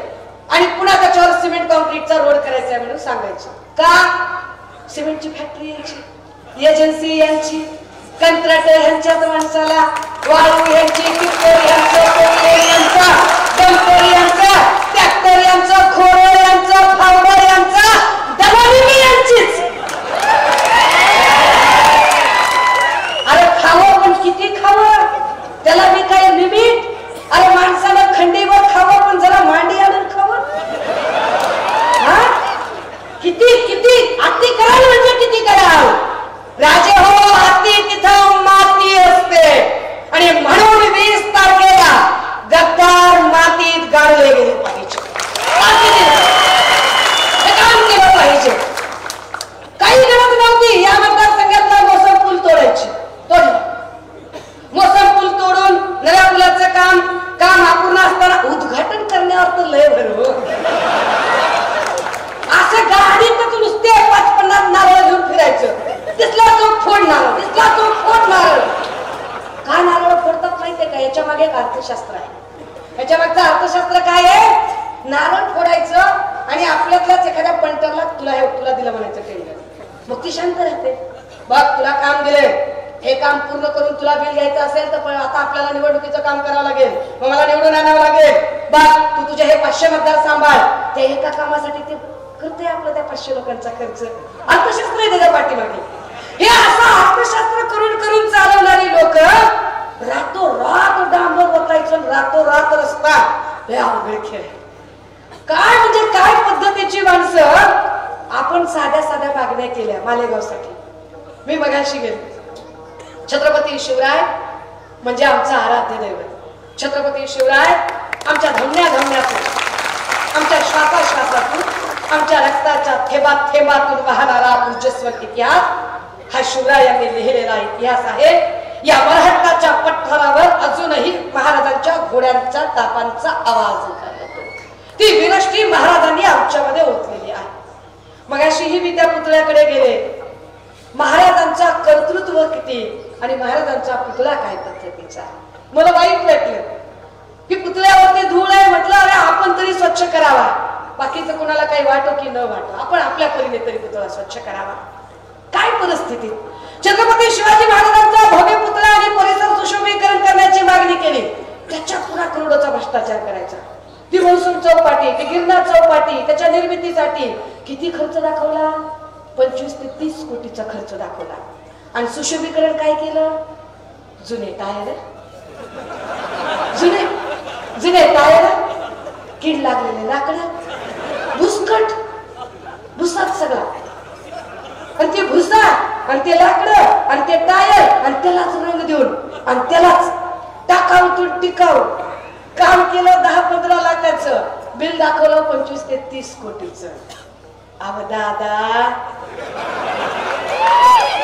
आणि पुन्हा त्याच्यावर सिमेंट कॉन्क्रीटचा रोड करायचा म्हणून सांगायचं. का? सिमेंटची फॅक्टरी यांची, एजन्सी यांची, कंत्राटर ह्यांच्याच माणसाला, वाळू यांची, कित्तोर यांचं, कोल्हे यांचा, डंपर यांचा, ट्रॅक्टर यांचं, खोरं यांचं, फावडर यांचा, दलाली यांचीच. अरे खावं पण किती खावं? त्याला मी काय लिमिट? अरे माणसानं खंडीवर खावं पण जरा मांडी आणून खावं. हा किती किती अति कराल म्हणजे किती कराल? राजे हो, अति तिथं माती असते. याच्या मागे एक अर्थशास्त्र आहे. याच्या मागचं अर्थशास्त्र काय आहे? नारळ फोडायचं आणि आपल्यातल्याच एखाद्या पंटरला तुला दिलं म्हणायचं टेंडर. मग ती शांत राहते. बघ तुला काम दिलंय, हे काम पूर्ण करून तुला बिल घ्यायचं असेल तर पण आता आपल्याला निवडणुकीचं काम करावं लागेल, मग मला निवडून आणावं लागेल. बघ तू तुझे हे 500 मतदार सांभाळ. त्या एका कामासाठी ते करते आपलं त्या 500 लोकांचा खर्च. अर्थशास्त्र आहे त्याच्या पाठीमागे. हे असं अर्थशास्त्र करून करून चालवणारी लोक रातोरात डांबर ओतायचं, रातोरात रस्ता. हे अवघड खेळ. काय म्हणजे काय पद्धतीची माणसं. आपण साध्या साध्या मागण्या केल्या मालेगावसाठी. मी मगाशी गेले. छत्रपती शिवराय म्हणजे आमचा आराध्य दैवत. छत्रपती शिवराय आमच्या धमन्यातून, आमच्या श्वासातून, आमच्या रक्ताच्या थेंबात थेंबातून वाहणारा ऊर्जस्वल इतिहास हा शिवरायांनी लिहिलेला इतिहास आहे. या महाराष्ट्राच्या पठारावर अजूनही महाराजांच्या घोड्यांच्या तापांचा आवाज येतो. ती विनष्टी महाराजांनी आमच्यामध्ये ओतलेली आहे. मगाशीही मी त्या पुतळ्याकडे गेले. महाराजांचा कर्तृत्व किती आणि महाराजांचा पुतळा काय पद्धतीचा. मला वाईट वाटलं की पुतळ्यावरती धूळ आहे. म्हटलं अरे आपण तरी स्वच्छ करावा. बाकीचं कोणाला काही वाटो की न वाटो, आपण आपल्या परीने तरी पुतळा स्वच्छ करावा. काय परिस्थिती. छत्रपती शिवाजी महाराजांचा भव्य पुतळा आणि परिसर सुशोभीकरण करण्याची मागणी केली. त्याच्या पुन्हा करोडोचा भ्रष्टाचार करायचा. ती मनसून चौपाटी, ती गिरनार चौपाटी, त्याच्या निर्मितीसाठी किती खर्च दाखवला? 25 ते 30 कोटीचा खर्च दाखवला. आणि सुशोभीकरण काय केलं? जुने टायर, जुने टायर, कीड लागलेले लाकडं, भुसकट, भुसात सगळा. आणि ते भुसा आणि ते लाकडं आणि ते टायर आणि त्यालाच रंग देऊन आणि त्यालाच टाकाऊतून टिकाऊ काम केलं. 10-15 लाखाचं बिल दाखवलं 25 ते 30 कोटीचं. अव दादा,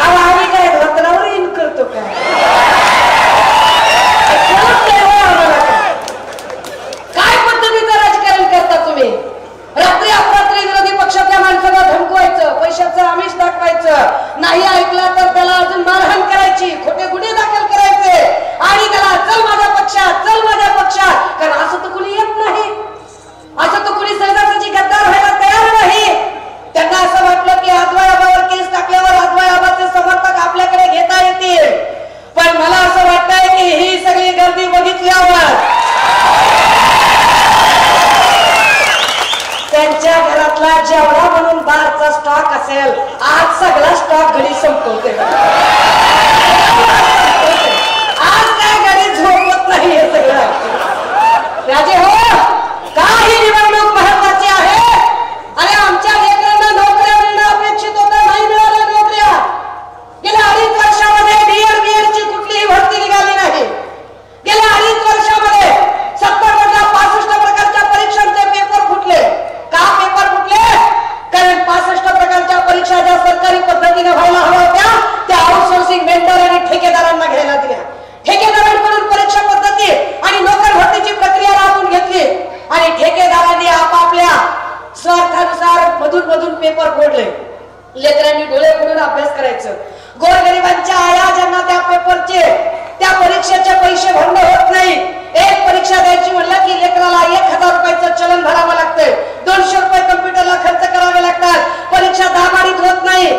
आम्ही काय धोत्रावर इन करतो का? काय पद्धतीचं राजकारण करता तुम्ही? रात्री अपरात्री विरोधी पक्षातल्या माणसाला धमकवायचं, पैशाचं आमिष दाखवायचं, नाही ऐकला तर त्याला अजून मारहाण करायची, खोटे गुन्हे दाखल करायचे आणि त्याला चल माझ्या पक्षात, चल माझ्या पक्षात. कारण असं तर कुणी येत नाही. असं तर कुणी सहजासहजी गद्दार व्हायला तयार नाही. त्यांना असं वाटलं की आजवायाबावर केस टाकल्यावर आजवायाबाचे समर्थक आपल्याकडे घेता येतील. पण मला असं वाटतंय की ही सगळी गर्दी बघितल्यावर त्यांच्या घरातला जेवढा म्हणून बारचा स्टॉक असेल, आज सगळा स्टॉक घरी संपवते. आज काय घरी झोपत नाही हे सगळं. राजे हो, काही निवडणूक महत्वाची आहे. अरे आमच्या लेकरांना नोकऱ्या मिळणं अपेक्षित होतं, नाही मिळाल्या नोकऱ्या. गेल्या 2.5 वर्षामध्ये BEd ची कुठलीही भरती निघाली नाही. गेल्या 2.5 वर्षामध्ये 70 मधल्या 65 प्रकारच्या परीक्षांचे पेपर फुटले. का पेपर फुटले? कारण 65 प्रकारच्या परीक्षा ज्या सरकारी पद्धतीने व्हायला हव्या होत्या त्या आउटसोर्सिंग वेंडर आणि ठेकेदारांना घ्यायला दिल्या. ठेकेदारांकडून परीक्षा पद्धती आणि नोकर भरतीची प्रक्रिया राबवून घेतली आणि ठेकेदारांनी आपापल्या स्वार्थानुसार मधून पेपर फोडले. लेकरांनी डोळे फोडून अभ्यास करायचं. गोरगरिबांच्या आया ज्यांना त्या पेपरचे, त्या परीक्षेचे पैसे भरणं होत नाही. एक परीक्षा द्यायची म्हणलं की लेकराला 1000 रुपयाचं चलन भरावं लागतंय. 200 रुपये कम्प्युटरला खर्च करावे लागतात. परीक्षा दाबाडीत होत नाही.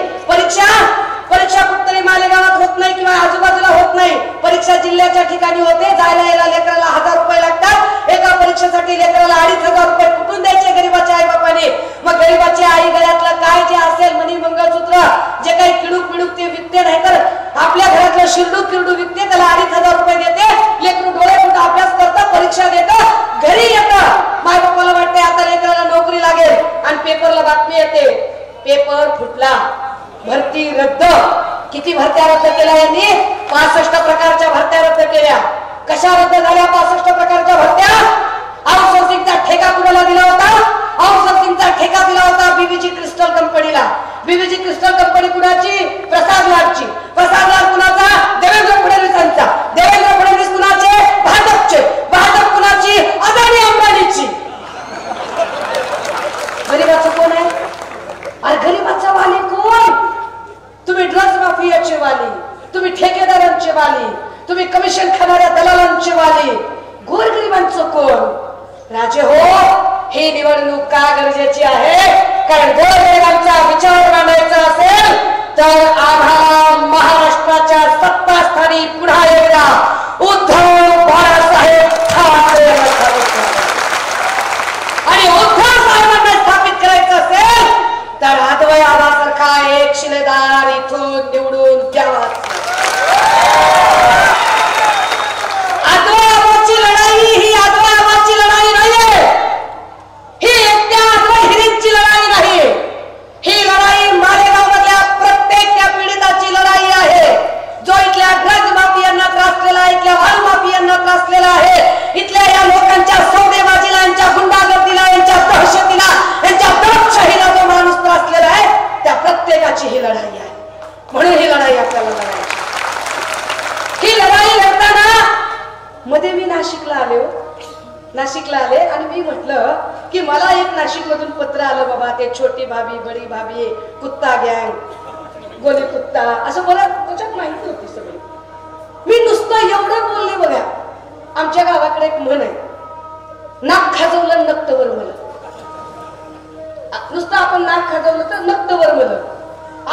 परीक्षा कुठतरी मालेगावात होत नाही किंवा आजूबाजूला होत नाही. परीक्षा जिल्ह्याच्या ठिकाणी होते. जायला यायला लेकराला 1000 रुपये लागतात. एका परीक्षेसाठी लेकराला 2500 रुपये कुठून द्यायचे गरीबाच्या आई बापाने? मग गरीबाची आई गळ्यातलं काय जे असेल, मणी मंगळसूत्र, जे काही किडूक पिडूक ते विकते, नाही तर आपल्या घरातलं शिरडू किरडू विकते, त्याला 2500 रुपये देते. लेकरू डोळे फुट अभ्यास करतं, परीक्षा देतं, घरी येतं. माय बापाला वाटते आता लेकराला नोकरी लागेल आणि पेपरला बातमी येते पेपर फुटला, भरती रद्द. किती भरत्या रद्द केल्या यांनी? 65 प्रकारच्या भरत्या रद्द केल्या. कशा रद्द झाल्या 65 प्रकारच्या भरत्या? आउटसोर्सिंगचा ठेका कुणाला दिला होता? आउटसोर्सिंगचा ठेका दिला होता बीबीजी क्रिस्टल कंपनीला. बीबीजी क्रिस्टल कंपनी कुणाची? प्रसाद लाडची. प्रसाद लाड कुणाचा? देवेंद्र फडणवीसांचा. देवेंद्र फडणवीस कुणाचे? भाजपचे. भाजप कुणाची? अदानी अंबानीची. गरीबाचं कोण आहे? अरे गरीबाचा वाली कोण? तुम्ही ड्रग्ज माफियाचे वाली, तुम्ही ठेकेदारांचे वाली, तुम्ही कमिशन खाणाऱ्या दलालांची वाली गोरगरिबांचं कोण? राजे हो, ही निवडणूक का गरजेची आहे? कारण गोरगरिबांचा विचार मांडायचा असेल तर आम्हाला महाराष्ट्राच्या सत्तास्थानी पुन्हा एकदा उद्धव बाळासाहेब ठाकरे आणि उद्धव साहेबांना स्थापित करायचं असेल तर आदवय आबासारखा एक शिलेदार इथून निवडून द्यावा. आदवय आबाची लढाई ही आदवय आबाची लढाई नाहीये, ही एकट्या आदवय हिरींची लढाई नाही. ही लढाई मालेगाव मधल्या प्रत्येक त्या पीडिताची लढाई आहे, जो इथल्या ड्रग माफियांना त्रासलेला, इथल्या वाळू माफियांना त्रासलेला आहे, इथल्या या लोकांच्या सौदेबाजीला, यांच्या गुंडागर्दीला, यांच्या दहशतीला, यांच्या दडपशाहीला जो माणूस त्रासलेला आहे, त्या प्रत्येकाची ही लढाई आहे. म्हणून ही लढाई आपल्याला लढायची. ही लढाई लढताना मध्ये मी नाशिकला आले आणि मी म्हटलं की मला एक नाशिक मधून पत्र आलं बाबा, ते छोटी भाभी, बडी भाभी, कुत्ता गँग, गोली कुत्ता, असं मला त्याच्यात माहिती होती सगळी. मी नुसतं एवढं बोलले बघा. आमच्या गावाकडे एक म्हण आहे, नाक खाजवलं नक्तवर मला. नुसतं आपण नाक खाजवलं तर नक्तवर मला.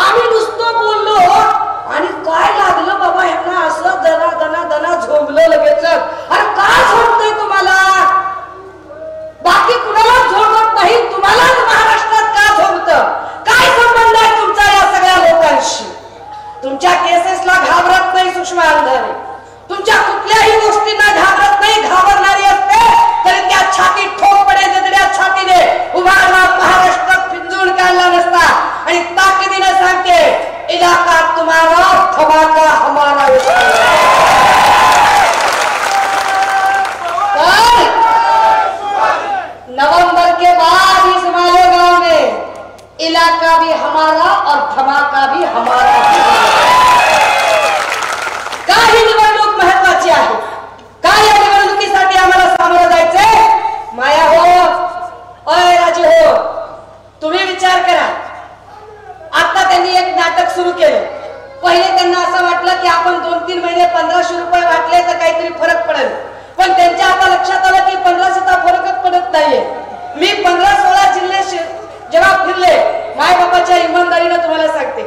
आम्ही नुसतं बोललो आणि काय लागलं बाबा ह्यांना, असं दना दना दना झोंबलं लगेच. अरे काय झोंबतंय तुम्हाला? बाकी कुणाला झोंबत नाही, तुम्हालाच महाराष्ट्रात का झोंबतं? काय संबंध आहे तुमचा या सगळ्या लोकांशी? तुमच्या केसेसला घाबरत नाही सुषमा अंधारे, तुमच्या कुठल्याही गोष्टींना घाबरत नाही. घाबरणारी असते तरी त्या छातीत ठोक पडे देणाऱ्या छातीने उभारला महाराष्ट्रात पिंजून काढला नसता. आणि ताकदीने सांगते, इलाका तुम्हारा, धमाका हमारा. नवंबर के बाद इस मालेगांव में इलाका भी हमारा और धमाका भी हमारा. का ही निवडणूक महत्वाची आहे? काय या निवडणुकीसाठी आम्हाला सामोरं जायचंय? माया हो, अय राजे हो, तुम्ही विचार करा. आता त्यांनी एक नाटक सुरू केलं. पहिले त्यांना असं वाटलं की आपण 2-3 महिने 1500 रुपये वाटले तर काहीतरी फरक पडेल, पण त्यांच्या आता लक्षात आलं की 1500चा फरकच पडत नाहीये. मी 15-16 जिल्हे जेव्हा फिरले, मायबापाच्या इमानदारीनं तुम्हाला सांगते,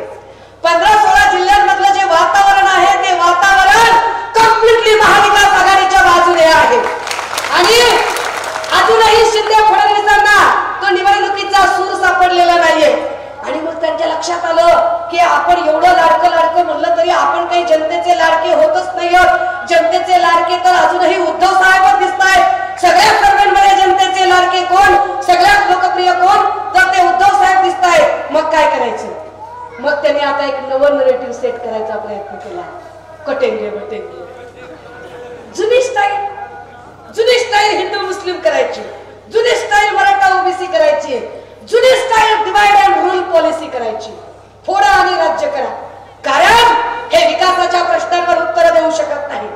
15-16 जिल्ह्यांमधलं जे वातावरण आहे ते वातावरण कम्प्लिटली महाविकास आघाडीच्या बाजूने आहे. आणि अजूनही शिंदे फडणवीसांना तो निवडणुकीचा सूर सापडलेला नाहीये. आणि मग त्यांच्या लक्षात आलं की आपण एवढं लाडकं म्हणलं तरी आपण काही जनतेचे लाडके होतच नाही. जनतेचे लाडके तर अजूनही उद्धव साहेबच दिसत आहेत. सगळ्या सर्वांमध्ये जनतेचे लाडके कोण, सगळ्यात लोकप्रिय कोण, तर ते उद्धव साहेब दिसत आहेत. मग काय करायचं? मग त्यांनी आता एक नवं नरेटिव्ह सेट करायचा प्रयत्न केला. कटेंगे बटेंगे, जुनी स्टाईल हिंदू मुस्लिम करायची, जुनी स्टाईल मराठा ओबीसी करायची, जुनी style divide and rule policy करायची. फोडा आणि राज्य करा. कारण हे विकासाच्या प्रश्नांवर उत्तर देऊ शकत नाही.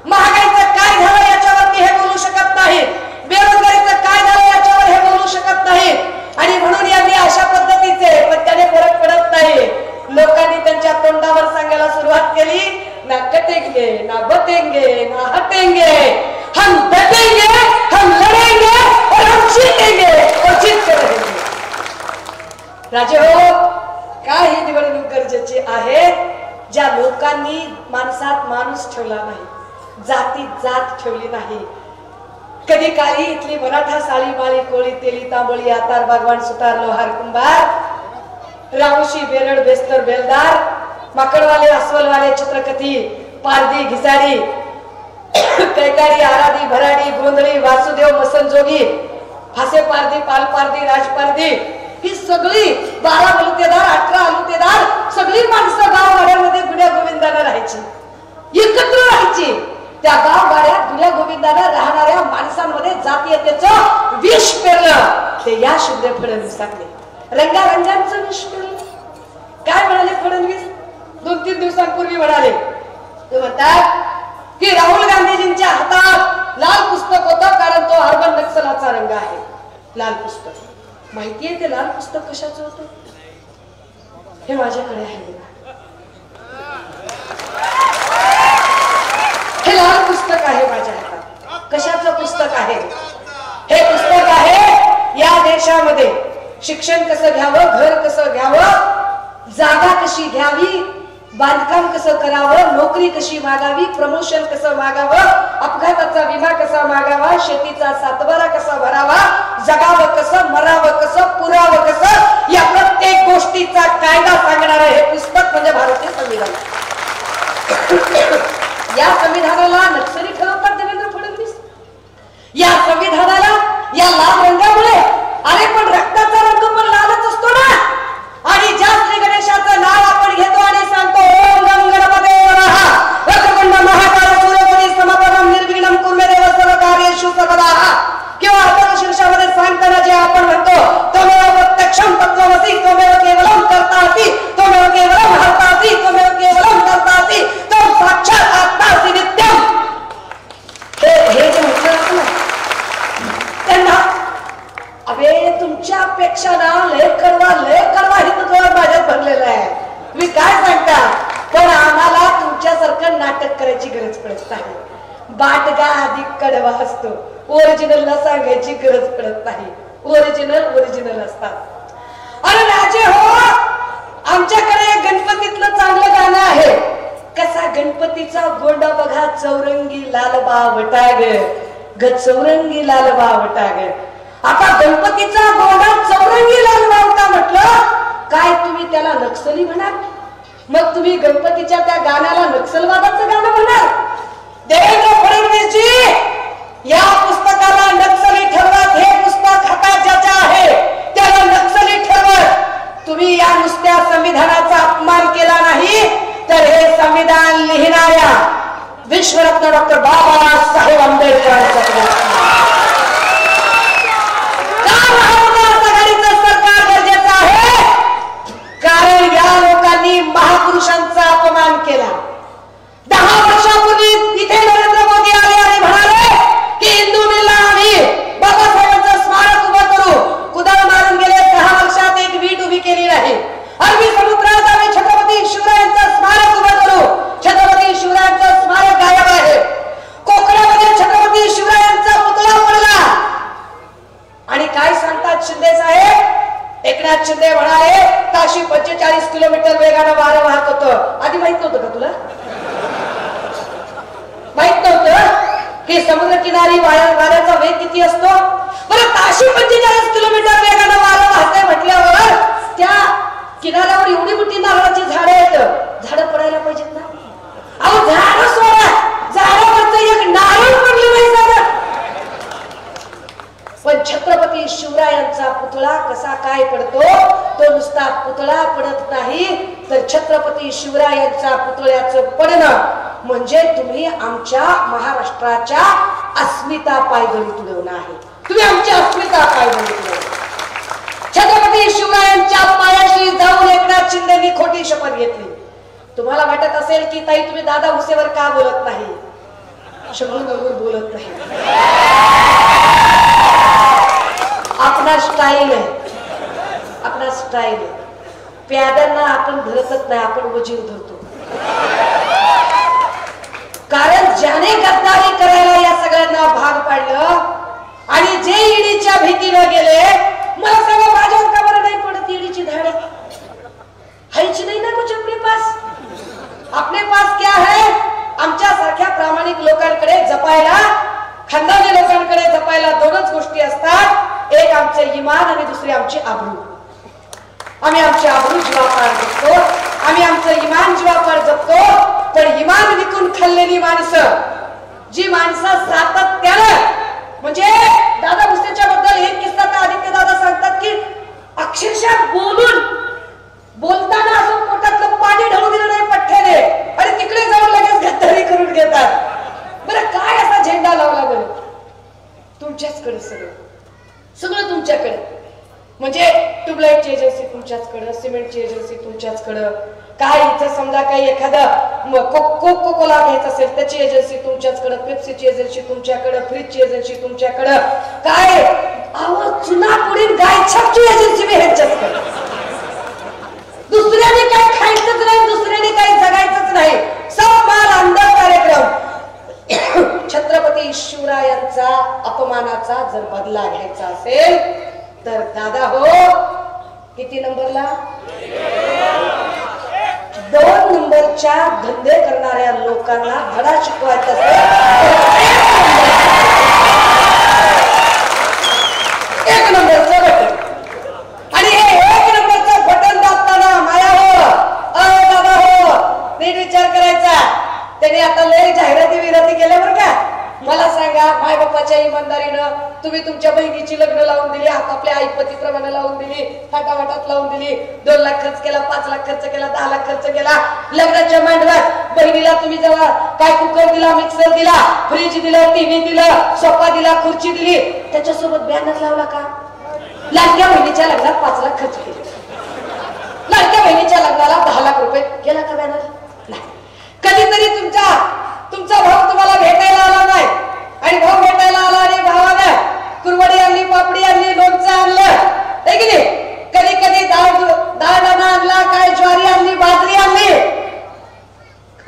महागाईचं काय झालं याच्यावरती हे बोलू शकत नाही. बेरोजगारीचं काय झालं याच्यावर हे बोलू शकत नाही. आणि म्हणून यांनी अशा पद्धतीचे, पण त्याने फरक पडत नाही. लोकांनी त्यांच्या तोंडावर सांगायला सुरुवात केली, ना कटेंगे ना बटेंगे ना हटेंगे, हम डटेंगे, हम लढेंगे और हम जीतेंगे और जीत कर रहेंगे. राजे हो, काय ही निवडणूक गरजेची आहे? ज्या लोकांनी माणसात माणूस ठेवला नाही, जातीत जात ठेवली नाही. कधी काळी इथली मराठा साळी माळी कोळी तेली तांबोळी आतार बागवान सुतार लोहार कुंभार, रावशी बेरड बेस्तर बेलदार, माकडवाले अस्वलवाले चित्रकथी पारदी घिसाडी कैकाडी आराधी भराडी गोंधळी वासुदेव मसनजोगी फासे पारदी पाल पारदी राज पारदी, ही सगळी 12 बलुतेदार 18 अलुतेदार सगळी माणसं गावगाड्यामध्ये गुण्या गोविंदाला राहायची, एकत्र राहायची. त्या गावगाड्यात गुण्या गोविंदाला राहणाऱ्या माणसांमध्ये जातीयतेचं विष पेरलं. ते या शिंदे फडणवीसांनी रंगारंगांचं विष पेरलं. काय म्हणाले फडणवीस? 2-3 दिवसांपूर्वी म्हणाले, ते म्हणतात की राहुल गांधीजींच्या हातात लाल पुस्तक होतं कारण तो अर्बन नक्सलाचा रंग आहे. लाल पुस्तक माहितीये ते लाल पुस्तक कशाचं होतं? हे माझ्याकडे आहे. हे लाल पुस्तक आहे माझ्या हातात. कशाचं पुस्तक आहे हे? पुस्तक आहे या देशामध्ये शिक्षण कसं घ्यावं, घर कसं घ्यावं, जागा कशी घ्यावी, बांधकाम कसं करावं, नोकरी कशी मागावी, प्रमोशन कसं मागावं, अपघाताचा विमा कसा मागावा, शेतीचा सातबारा कसा भरावा, जगावं कसं, मरावं कसं, पुरावं कसं, या प्रत्येक गोष्टीचा कायदा सांगणारं हे पुस्तक म्हणजे भारतीय संविधान. या संविधानाला नक्सली ठरवतात देवेंद्र फडणवीस. या संविधानाला या लाल रंगामुळे, अरे पण रक्ताचा रंग पण लालच असतो ना. आणि ज्या श्री गणेशाचं नाव आपण घेतो आणि सांगतो ओम गम गणपते नमः वक्रतुंड महाकाय सूर्यकोटी समप्रभं निर्विघ्नं कुर्मे देव सर्व कार्येषु सर्वदा, किंवा आपण शीर्षामध्ये सांगताना जे आपण म्हणतो त्वमेव प्रत्यक्षं तत्त्वमसि त्वमेव केवलं कर्तासि त्वमेव केवलं हर्तासि त्वमेव केवलं कर्तासि त्वं साक्षात् आत्मासि नित्यं, हे जे म्हटलं ना त्यांना, अबे तुमच्यापेक्षा ना लय कडवा हिंदुत्वावर माझ्यात भरलेला आहे. तुम्ही काय सांगता, पण आम्हाला तुमच्यासारखं नाटक करायची गरज पडत नाही. बाटगा अधिक कडवा असतो, ओरिजिनलला सांगायची गरज पडत नाही. ओरिजिनल असतात. अरे राजे हो, आमच्याकडे गणपतीतलं चांगलं गाणं आहे. कसा गणपतीचा गोंडा बघा, चौरंगी लालबा वटाग ग, चौरंगी लालबा वटाग. आता गणपतीचा गोंडा चौरंगी लालबा होता म्हटलं काय, तुम्ही त्याला नक्सली म्हणाल? मग तुम्ही गणपतीच्या त्या गाण्याला नक्षलवादाचं गाणं म्हणाल? देवेंद्र फडणवीसजी, या पुस्तकाला नक्सली ठरवत, हे पुस्तक हातात ज्याच्या आहे त्याला नक्सली ठरवत. तुम्ही या नुसत्या संविधानाचा अपमान केला नाही तर हे संविधान लिहिणाऱ्या विश्वरत्न डॉक्टर बाबासाहेब आंबेडकरांचा सरकार गरजेचं आहे. कारण या लोकांनी महापुरुषांचा अपमान केला. 10 वर्षापूर्वी इथे नरेंद्र मोदी आले आणि म्हणाले की हिंदू मिलला आम्ही बाबासाहेबांचं स्मारक उभं करू. कुदाळ मारून गेले, 10 वर्षात एक वीट उभी केली नाही. अरबी समुद्रात आम्ही छत्रपती शिवरायांचं स्मारक उभं करू. छत्रपती शिवरायांचं स्मारक गायब आहे. कोकणामध्ये छत्रपती शिवरायांचा पुतळा पडला. आणि काय सांगतात शिंदे साहेब? एकनाथ शिंदे म्हणाले ताशी 45 किलोमीटर वेगानं वारं वाहत होतं. आधी माहित नव्हतं का तुला? माहित नव्हतं की समुद्रकिनारी वाऱ्याचा वेग किती असतो? बरं, ताशी 45 किलोमीटर वेगानं वारं वाहतंय म्हटल्यावर त्या किनाऱ्यावर एवढी मोठी नारळाची झाडं आहेत, झाडं पडायला पाहिजेत ना. अहो झाडं सोडा, झाडावरचं एक नारळ पडलं नाही झालं. पण छत्रपती शिवरायांचा पुतळा कसा काय पडतो? तो नुसता पुतळा पडत नाही तर छत्रपती शिवरायांचा पुतळ्याचं पडणं म्हणजे तुम्ही आमच्या महाराष्ट्राच्या अस्मिता पायदळी तुडवणं आहे. तुम्ही आमची अस्मिता पायदळी तुडवणं. छत्रपती शिवरायांच्या पायाशी जाऊन एकनाथ शिंदेनी खोटी शपथ घेतली. तुम्हाला वाटत असेल की ताई तुम्ही दादा भुसेवर का बोलत नाही, शंभूवर बोलत नाही. आपला स्टाईल आहे, आपला स्टाईल आहे. प्याद्यांना आपण धरतच नाही, आपण वजीर धरतो. कारण ज्याने गद्दारी करायला या सगळ्यांना भाग पाडलं आणि जे ईडीच्या भीतीनं गेले, मला सांगा माझ्यावर का बरं नाही पडत ईडीची धाडे? हायची नाही ना कुछ अपने पास. अपने पास क्या है? आमच्या सारख्या प्रामाणिक लोकांकडे जपायला, खानदानी लोकांकडे जपायला दोनच गोष्टी असतात. एक आमचे इमान आणि दुसरी आमची आबरू. आम्ही आमची आबरू जीवापाड जपतो, आम्ही आमचं इमान जीवापाड जपतो. पण इमान विकून खाल्लेली माणसं, जी माणसं सातत्यानं, म्हणजे दादा भुसेच्या बद्दल एक किस्सा तर आदित्य दादा सांगतात की अक्षरशः बोलताना असं पोटातलं पाणी ढळू दिलं नाही पठ्ठ्याने आणि तिकडे जाऊन लगेच गद्दारी करून घेतात. बरं काय असा झेंडा लावला बरं? तुमच्याचकडे सगळं तुमच्याकडे. म्हणजे ट्यूबलाईटची एजन्सी तुमच्याचकडे, सिमेंटची एजन्सी तुमच्याचकडे, काय इथं समजा काही एखादं कोको कोला घ्यायचं असेल त्याची एजन्सी तुमच्याचकडे, पेप्सीची एजन्सी तुमच्याकडे, फ्रीजची एजन्सी तुमच्याकडे, काय चुना पुढील गायछापची एजन्सी बी ह्यांच्याचकडे. दुसऱ्याने काही खायचंच नाही, दुसऱ्याने काही जगायचंच नाही, सब माल अंदर कार्यक्रम. छत्रपती शिवरायांचा अपमानाचा जर बदला घ्यायचा असेल तर दादा हो किती नंबरला 2 नंबरच्या धंदे करणाऱ्या लोकांना धडा शिकवायचा असेल 1 नंबरचं बटन. आणि हे 1 नंबरचं बटन दाबताना माया हो दादा हो नीट विचार करायचा. त्यांनी आता लय जाहिराती विराती केल्या बरं का. मला सांगा माय बापाच्या इमानदारीनं तुम्ही तुमच्या बहिणीची लग्न लावून दिली, आपापल्या आईपतीप्रमाणे लावून दिली, थाटावाटात लावून दिली, 2 लाख खर्च केला, 5 लाख खर्च केला, 10 लाख खर्च केला. लग्नाच्या मांडवात बहिणीला तुम्ही जेव्हा काय कुकर दिला, मिक्सर दिला, फ्रीज दिलं, टीव्ही दिलं, सोफा दिला, खुर्ची दिली, त्याच्यासोबत बॅनर लावला का? लाडक्या बहिणीच्या लग्नात 5 लाख खर्च केले, लाडक्या बहिणीच्या लग्नाला 10 लाख रुपये केला का बॅनर? नाही. कधीतरी तुमचा भाऊ तुम्हाला भेटायला आला नाही आणि भाऊ भेटायला आला आणि भावानं कुरवडी आणली, पापडी आणली, लोणचं आणलं आहे की नाही. कधी कधी दाणा आणला, काय ज्वारी आणली, बाजरी आणली.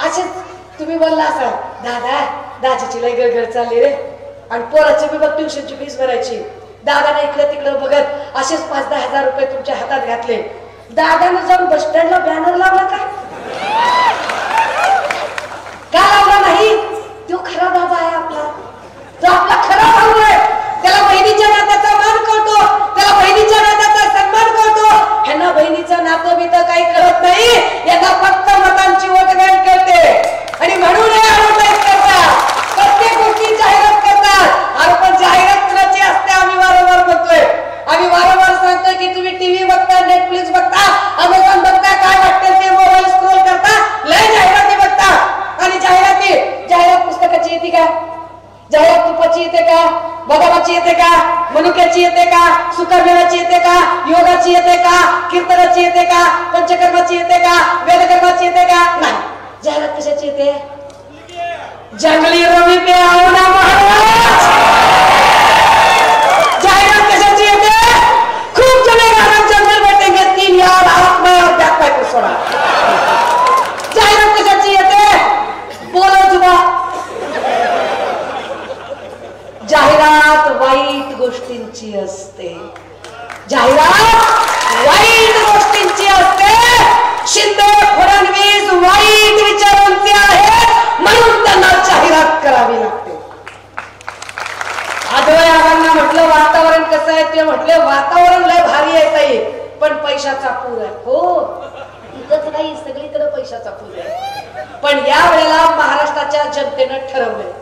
असेच तुम्ही बोलला असाल दाजीची लय गळगळ चालली रे आणि पोराची बी बघ ट्युशनची फीस भरायची. दादाने इकडे तिकडे बघत असेच 5-10 हजार रुपये तुमच्या हातात घातले. दादाने जाऊन बस स्टँडला बॅनर लावला का लावला नाही? तो खरा दादा आहे आपला, तो आपला खरा भाऊ आहे. त्याला बहिणीच्या नात्याचा मान कळतो, त्याला बहिणीच्या नात्याचा सन्मान कळतो. ह्यांना बहिणीचं नातं बितं काही कळत नाही, यांना फक्त मतांची वोटबँक कळते आणि म्हणून हे ऍडव्हर्टाईज करतात, प्रत्येक गोष्टी जाहिरात करतात. अरे पण जाहिरात कुणाची असते आम्ही वारंवार म्हणतोय, आम्ही वारंवार सांगतोय की तुम्ही टीव्ही बघता, नेटफ्लिक्स बघता, अमेझॉन बघता, काय वाटतं ते मोबाईल स्क्रोल करता, लय जाहिराती बघता. आणि जाहिरात पुस्तकाची येते का? जाहिरात तुपाची येते का? बदामाची येते का? मनुक्याची येते का? सुकामेवाची येते का? योगाची येते का? कीर्तनाची येते का? पंचकर्माची येते का? वेदकर्माची येते का? नाही. जाहिरात कशाची येते? जंगली रवी पे आओ ना महाराज. जाहिरात कशाची येते? खूप जुने गाणं जंगल बैठेंगे 3 यार हाथ में और बैक पैक सोडा. जाहिरात कशाची येते? बोलो जुबा. जाहिरात वाईट गोष्टींची असते, जाहिरात वाईट गोष्टींची असते. शिंदे फडणवीस वाईट विचारांचे आहेत म्हणून त्यांना जाहिरात करावी लागते. आजवळ आबांना म्हटलं वातावरण कसं आहे, ते म्हटलं वातावरण लय भारी आहे ताई पण पैशाचा पूर आहे. हो इथंच नाही, सगळीकडे पैशाचा पूर आहे. पण या वेळेला महाराष्ट्राच्या जनतेनं ठरवलंय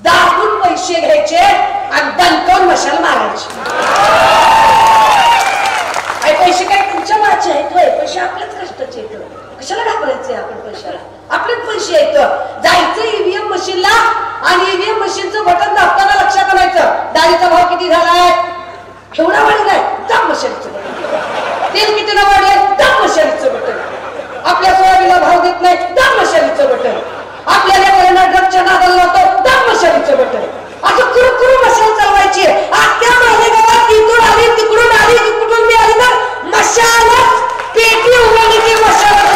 दाबून पैसे घ्यायचे आणि दणकवून मशाल मारायचे. पैसे काय तुमच्या माझे आहेत, पैसे आपल्याच कष्टाचे आहेत. कशाला घाबरायचे आपण पैशाला? आपलेच पैसे आहेत. जायचं ईव्हीएम मशीनला आणि ईव्हीएम मशीनचं बटन दाबताना लक्षात आणायचं डाळीचा भाव किती झालाय, एवढा वाढलाय, दाब मशालीचं बटन. तेल किती ना वाढलंय, दाब मशालीचं बटन. आपल्या सोयाबीनला भाव देत नाही, दाब मशालीचं बटन. आपल्या लेकरांना ड्रगच्या नादाला लावतो, दाब मशालीचं बटन. असं कुरकुरू मशाल चालवायची. आत्या मालेगावात इथून आली, तिकडून आली, तिकडून मी आली ना, मशालच पेटी उघडली की मशालच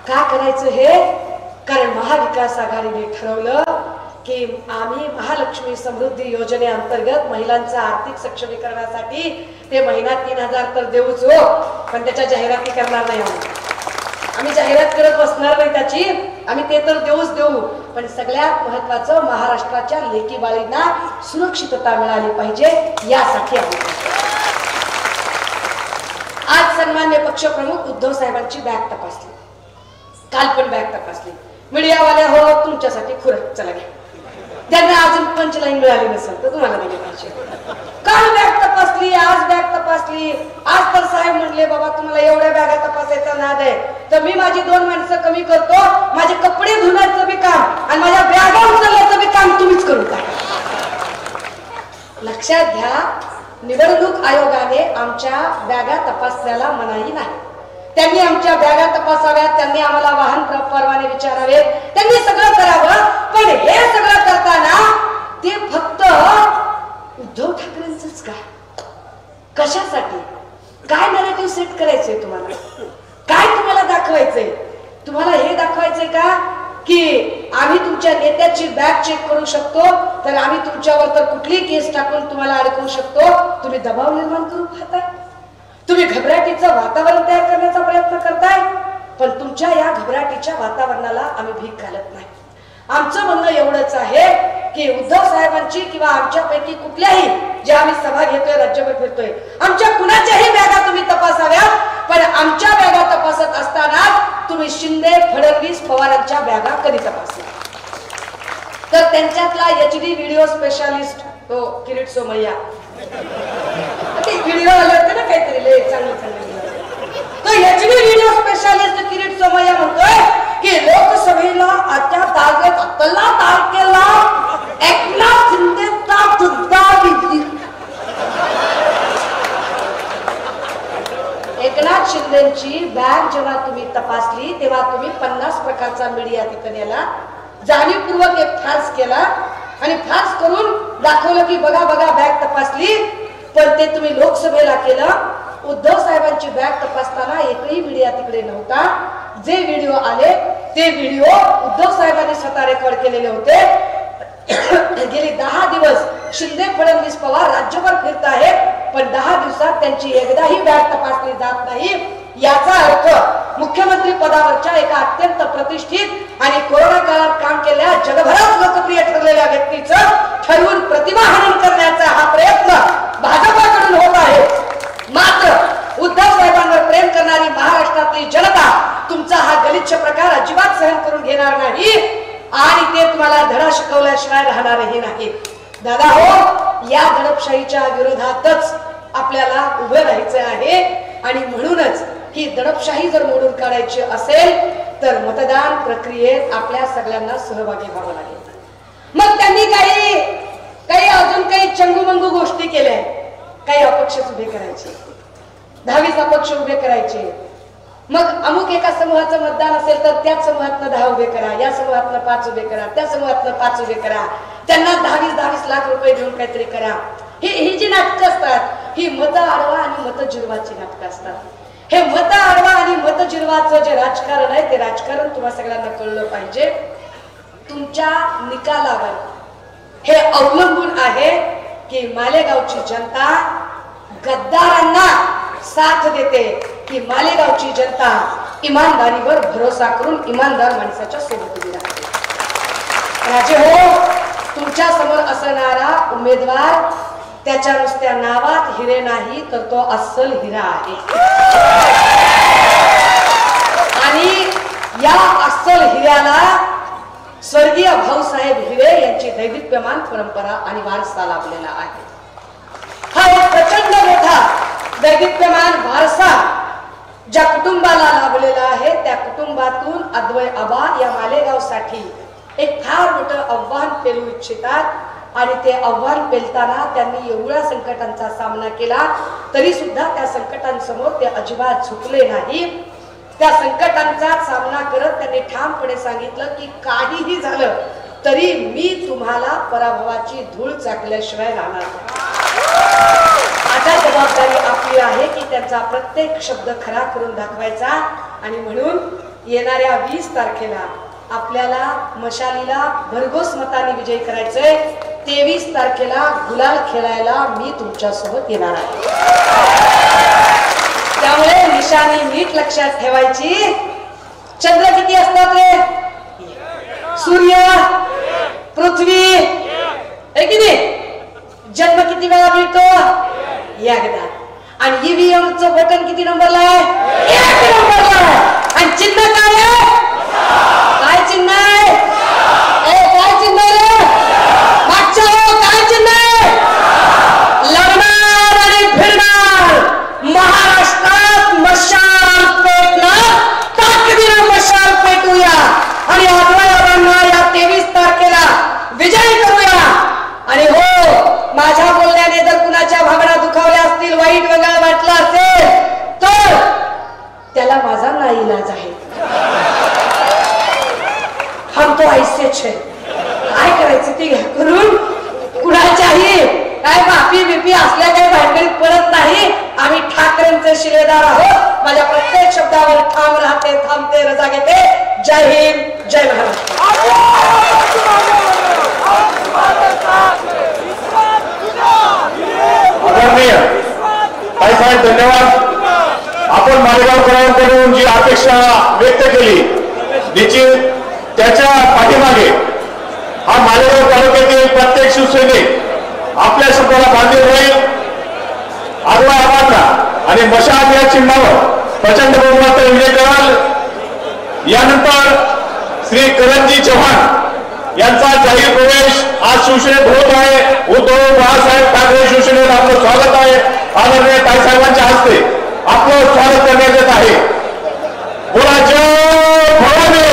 का करायचं हे? कारण महाविकास आघाडीने ठरवलं की आम्ही महालक्ष्मी समृद्धी योजनेअंतर्गत महिलांच्या आर्थिक सक्षमीकरणासाठी ते महिना 3000 तर देऊच हो, पण त्याच्या जाहिराती करणार नाही. आम्ही जाहिरात करत बसणार नाही त्याची, आम्ही ते तर देऊच देऊ. पण सगळ्यात महत्वाचं महाराष्ट्राच्या लेकी बाळींना सुरक्षितता मिळाली पाहिजे यासाठी आम्ही. आज सन्मान्य पक्षप्रमुख उद्धव साहेबांची बॅग तपासली, काल पण बॅग तपासली. मीडियावाले हो तुमच्यासाठी खुरक चला घ्या. ज्यांना अजून पंचलाईन मिळाली नसेल तर तुम्हाला दिली पाहिजे. काल बॅग तपासली, आज बॅग तपासली. आज तर साहेब म्हणले बाबा तुम्हाला एवढ्या बॅगा तपासायचा नाद आहे तर मी माझी 2 माणसं कमी करतो, माझे कपडे धुण्याचं बी काम आणि माझ्या बॅगा उचलण्याचं बी काम तुम्हीच करून टाका. लक्षात घ्या, निवडणूक आयोगाने आमच्या बॅगा तपासण्याला मनाई नाही. त्यांनी आमच्या बॅगा तपासाव्यात, त्यांनी आम्हाला वाहन परवाने विचारावेत, त्यांनी सगळं करावं. पण हे सगळं करताना ते फक्त उद्धव ठाकरेंचंच का? कशासाठी? काय नॅरेटिव्ह सेट करायचंय तुम्हाला? काय तुम्हाला दाखवायचंय? तुम्हाला हे दाखवायचंय का की आम्ही तुमच्या नेत्याची बॅग चेक करू शकतो, तर आम्ही तुमच्यावर तर कुठली केस टाकून तुम्हाला अडकवू शकतो. तुम्ही दबाव निर्माण करू पाहताय, तुम्ही घबराटीचं वातावरण तयार करण्याचा प्रयत्न करताय. पण तुमच्या या घबराटीच्या वातावरणाला आम्ही भीक घालत नाही. आमचं म्हणणं एवढंच आहे की उद्धव साहेबांची किंवा आमच्यापैकी कुठल्याही जे आम्ही सभा घेतोय, राज्यभर फिरतोय, आमच्या कुणाच्याही बॅगा तुम्ही तपासाव्या, पण आमच्या बॅगा तपासत असताना तुम्ही शिंदे, फडणवीस, पवारांच्या बॅगा कधी तपासल्या? तर त्यांच्यातला HD व्हिडिओ स्पेशालिस्ट तो किरीट सोमय्या, व्हिडिओ आले होते ना काहीतरी चांगले तो HD video specialist Kirit Somaiya म्हणतोय की लोकसभेला आजच्या तारखेला एकनाथ शिंदेचा मुद्दा विधी. एकनाथ शिंदेची बॅग जेव्हा तुम्ही तपासली तेव्हा तुम्ही 50 प्रकारचा मीडिया तिथं नेला, जाणीवपूर्वक एक फार्स केला आणि फार्स करून दाखवलं की बघा बघा बॅग तपासली. पण ते तुम्ही लोकसभेला केलं. उद्धव साहेबांची बॅग तपासताना एकही मीडिया तिकडे नव्हता. जे व्हिडिओ आले ते व्हिडिओ उद्धव साहेबांनी स्वतः रेकॉर्ड केलेले होते. गेली 10 दिवस शिंदे, फडणवीस, पवार राज्यभर फिरत आहेत, पण 10 दिवसात त्यांची एकदाही बॅग तपासली जात नाही. याचा अर्थ मुख्यमंत्री पदावरच्या एका अत्यंत प्रतिष्ठित आणि कोरोना काळात काम केलेल्या जगभरात लोकप्रिय ठरलेल्या व्यक्तीचं ठरवून प्रतिमाहनन करण्याचा हा प्रयत्न भाजपाकडून होत आहे. मात्र उद्धव साहेबांवर प्रेम करणारी महाराष्ट्रातली जनता तुमचा हा गलिच्छ प्रकार अजिबात सहन करून घेणार नाही आणि ते तुम्हाला धडा शिकवल्याशिवाय राहणारही नाही. दादा हो, या दडपशाहीच्या विरोधातच आपल्याला उभे राहायचं आहे आणि म्हणूनच ही दडपशाही जर मोडून काढायची असेल तर मतदान प्रक्रियेत आपल्या सगळ्यांना सहभागी व्हावं लागेल. मग त्यांनी काही अजून काही चंगूमंगू गोष्टी केल्या. काही अपक्ष उभे करायचे, 10 अपक्ष उभे करायचे. मग अमुक एका समूहाचं मतदान असेल तर त्याच समूहातनं 10 उभे करा, या समूहातनं 5 उभे करा, त्या समूहातनं 5 उभे करा, त्यांना 10-20 लाख रुपये देऊन काहीतरी करा. ही जी नाटकं असतात ही मत आडवा आणि मत जिरवाची नाटकं असतात. हे मत आडवा आणि मत जिरवाचं जे राजकारण आहे ते राजकारण तुम्हा सगळ्यांना कळलं पाहिजे. तुमच्या निकालावर हे अवलंबून आहे की मालेगावची जनता गद्दारांना साथ देते की मालेगावची जनता इमानदारीवर भरोसा करून इमानदार माणसाच्या सोबत उभी राहते. राजे हो, तुमच्या समोर असणारा उमेदवार त्याच्या नुसत्या नावात हिरे नाही तर तो अस्सल हिरा आहे. आणि या अस्सल हिऱ्याला स्वर्गीय भाऊसाहेब हिरे यांची दैदिप्यमान परंपरा आणि वारसा लाभलेला आहे. हा एक प्रचंड मोठा दैदिप्यमान वारसा ज्या कुटुंबाला लाभलेला आहे त्या कुटुंबातून अद्वय आबा या मालेगावसाठी एक फार मोठं आव्हान पेलू इच्छितात आणि ते आव्हान पेलताना त्यांनी एवढ्या संकटांचा सामना केला तरी सुद्धा त्या संकटांसमोर ते अजिबात झुकले नाही. त्या संकटांचा सामना करत त्यांनी ठामपणे सांगितलं की काहीही झालं तरी मी तुम्हाला पराभवाची धूळ चाकल्याशिवाय राहणार नाही. आता जबाबदारी आपली आहे की त्यांचा प्रत्येक शब्द खरा करून दाखवायचा आणि म्हणून येणाऱ्या 20 तारखेला आपल्याला मशालीला भरघोस मताने विजय करायचंय. 23 तारखेला गुलाल खेळायला मी तुमच्या सोबत येणार आहे. त्यामुळे निशाणी नीट लक्षात ठेवायची. चंद्र किती असतात रे? सूर्य, पृथ्वी, है की नाही? जन्म किती वेळा मिळतो? एकदा. आणि ईव्हीएम चं बटन किती नंबरला आहे? 1 नंबरला आहे. आणि चिन्ह काय आहे? काय चिन्ह आहे? काय चिन्ह आहे? मागच्या काय चिन्ह आहे? लढणार आणि फिरणार. महाराष्ट्रात मशाल पेटणार, ताकदीनं मशाल पेटूया आणि आजवायांना या 23 तारखेला विजय करूया. आणि हो, माझ्या बोलण्याने जर कुणाच्या भावना दुखावल्या असतील, वाईट वेगळा वाटला असेल तर त्याला माझा नाईलाज आहे. हम तो ऐसेच है. काय करायचं ते घ्या करून. कुणाच्याही काय माफी बिपी असल्या काही भानगडीत पडत नाही. आम्ही ठाकरेंचे शिलेदार आहोत. माझ्या प्रत्येक शब्दावर ठाम राहते, थांबते, रजा घेते. जय हिंद, जय महाराष्ट्र. उमेदवाराकडून जी अपेक्षा व्यक्त केली, निश्चित त्याच्या पाठीमागे हा मालेगाव तालुक्यातील प्रत्येक शिवसैनिक आपल्या शब्दाला बांधील राहील. आगवा आव्हानला आणि मशाल या चिन्हावर प्रचंड बहुमताने विजय कराल. यानंतर श्री करणजी चव्हाण यांचा जाहीर प्रवेश आज शिवसेनेत होत आहे. उद्धव बाळासाहेब ठाकरे शिवसेनेत आपलं स्वागत आहे. आदरणीय ताईसाहेबांच्या हस्ते आपलं स्वागत करण्यात येत आहे. बोला जय भवानी.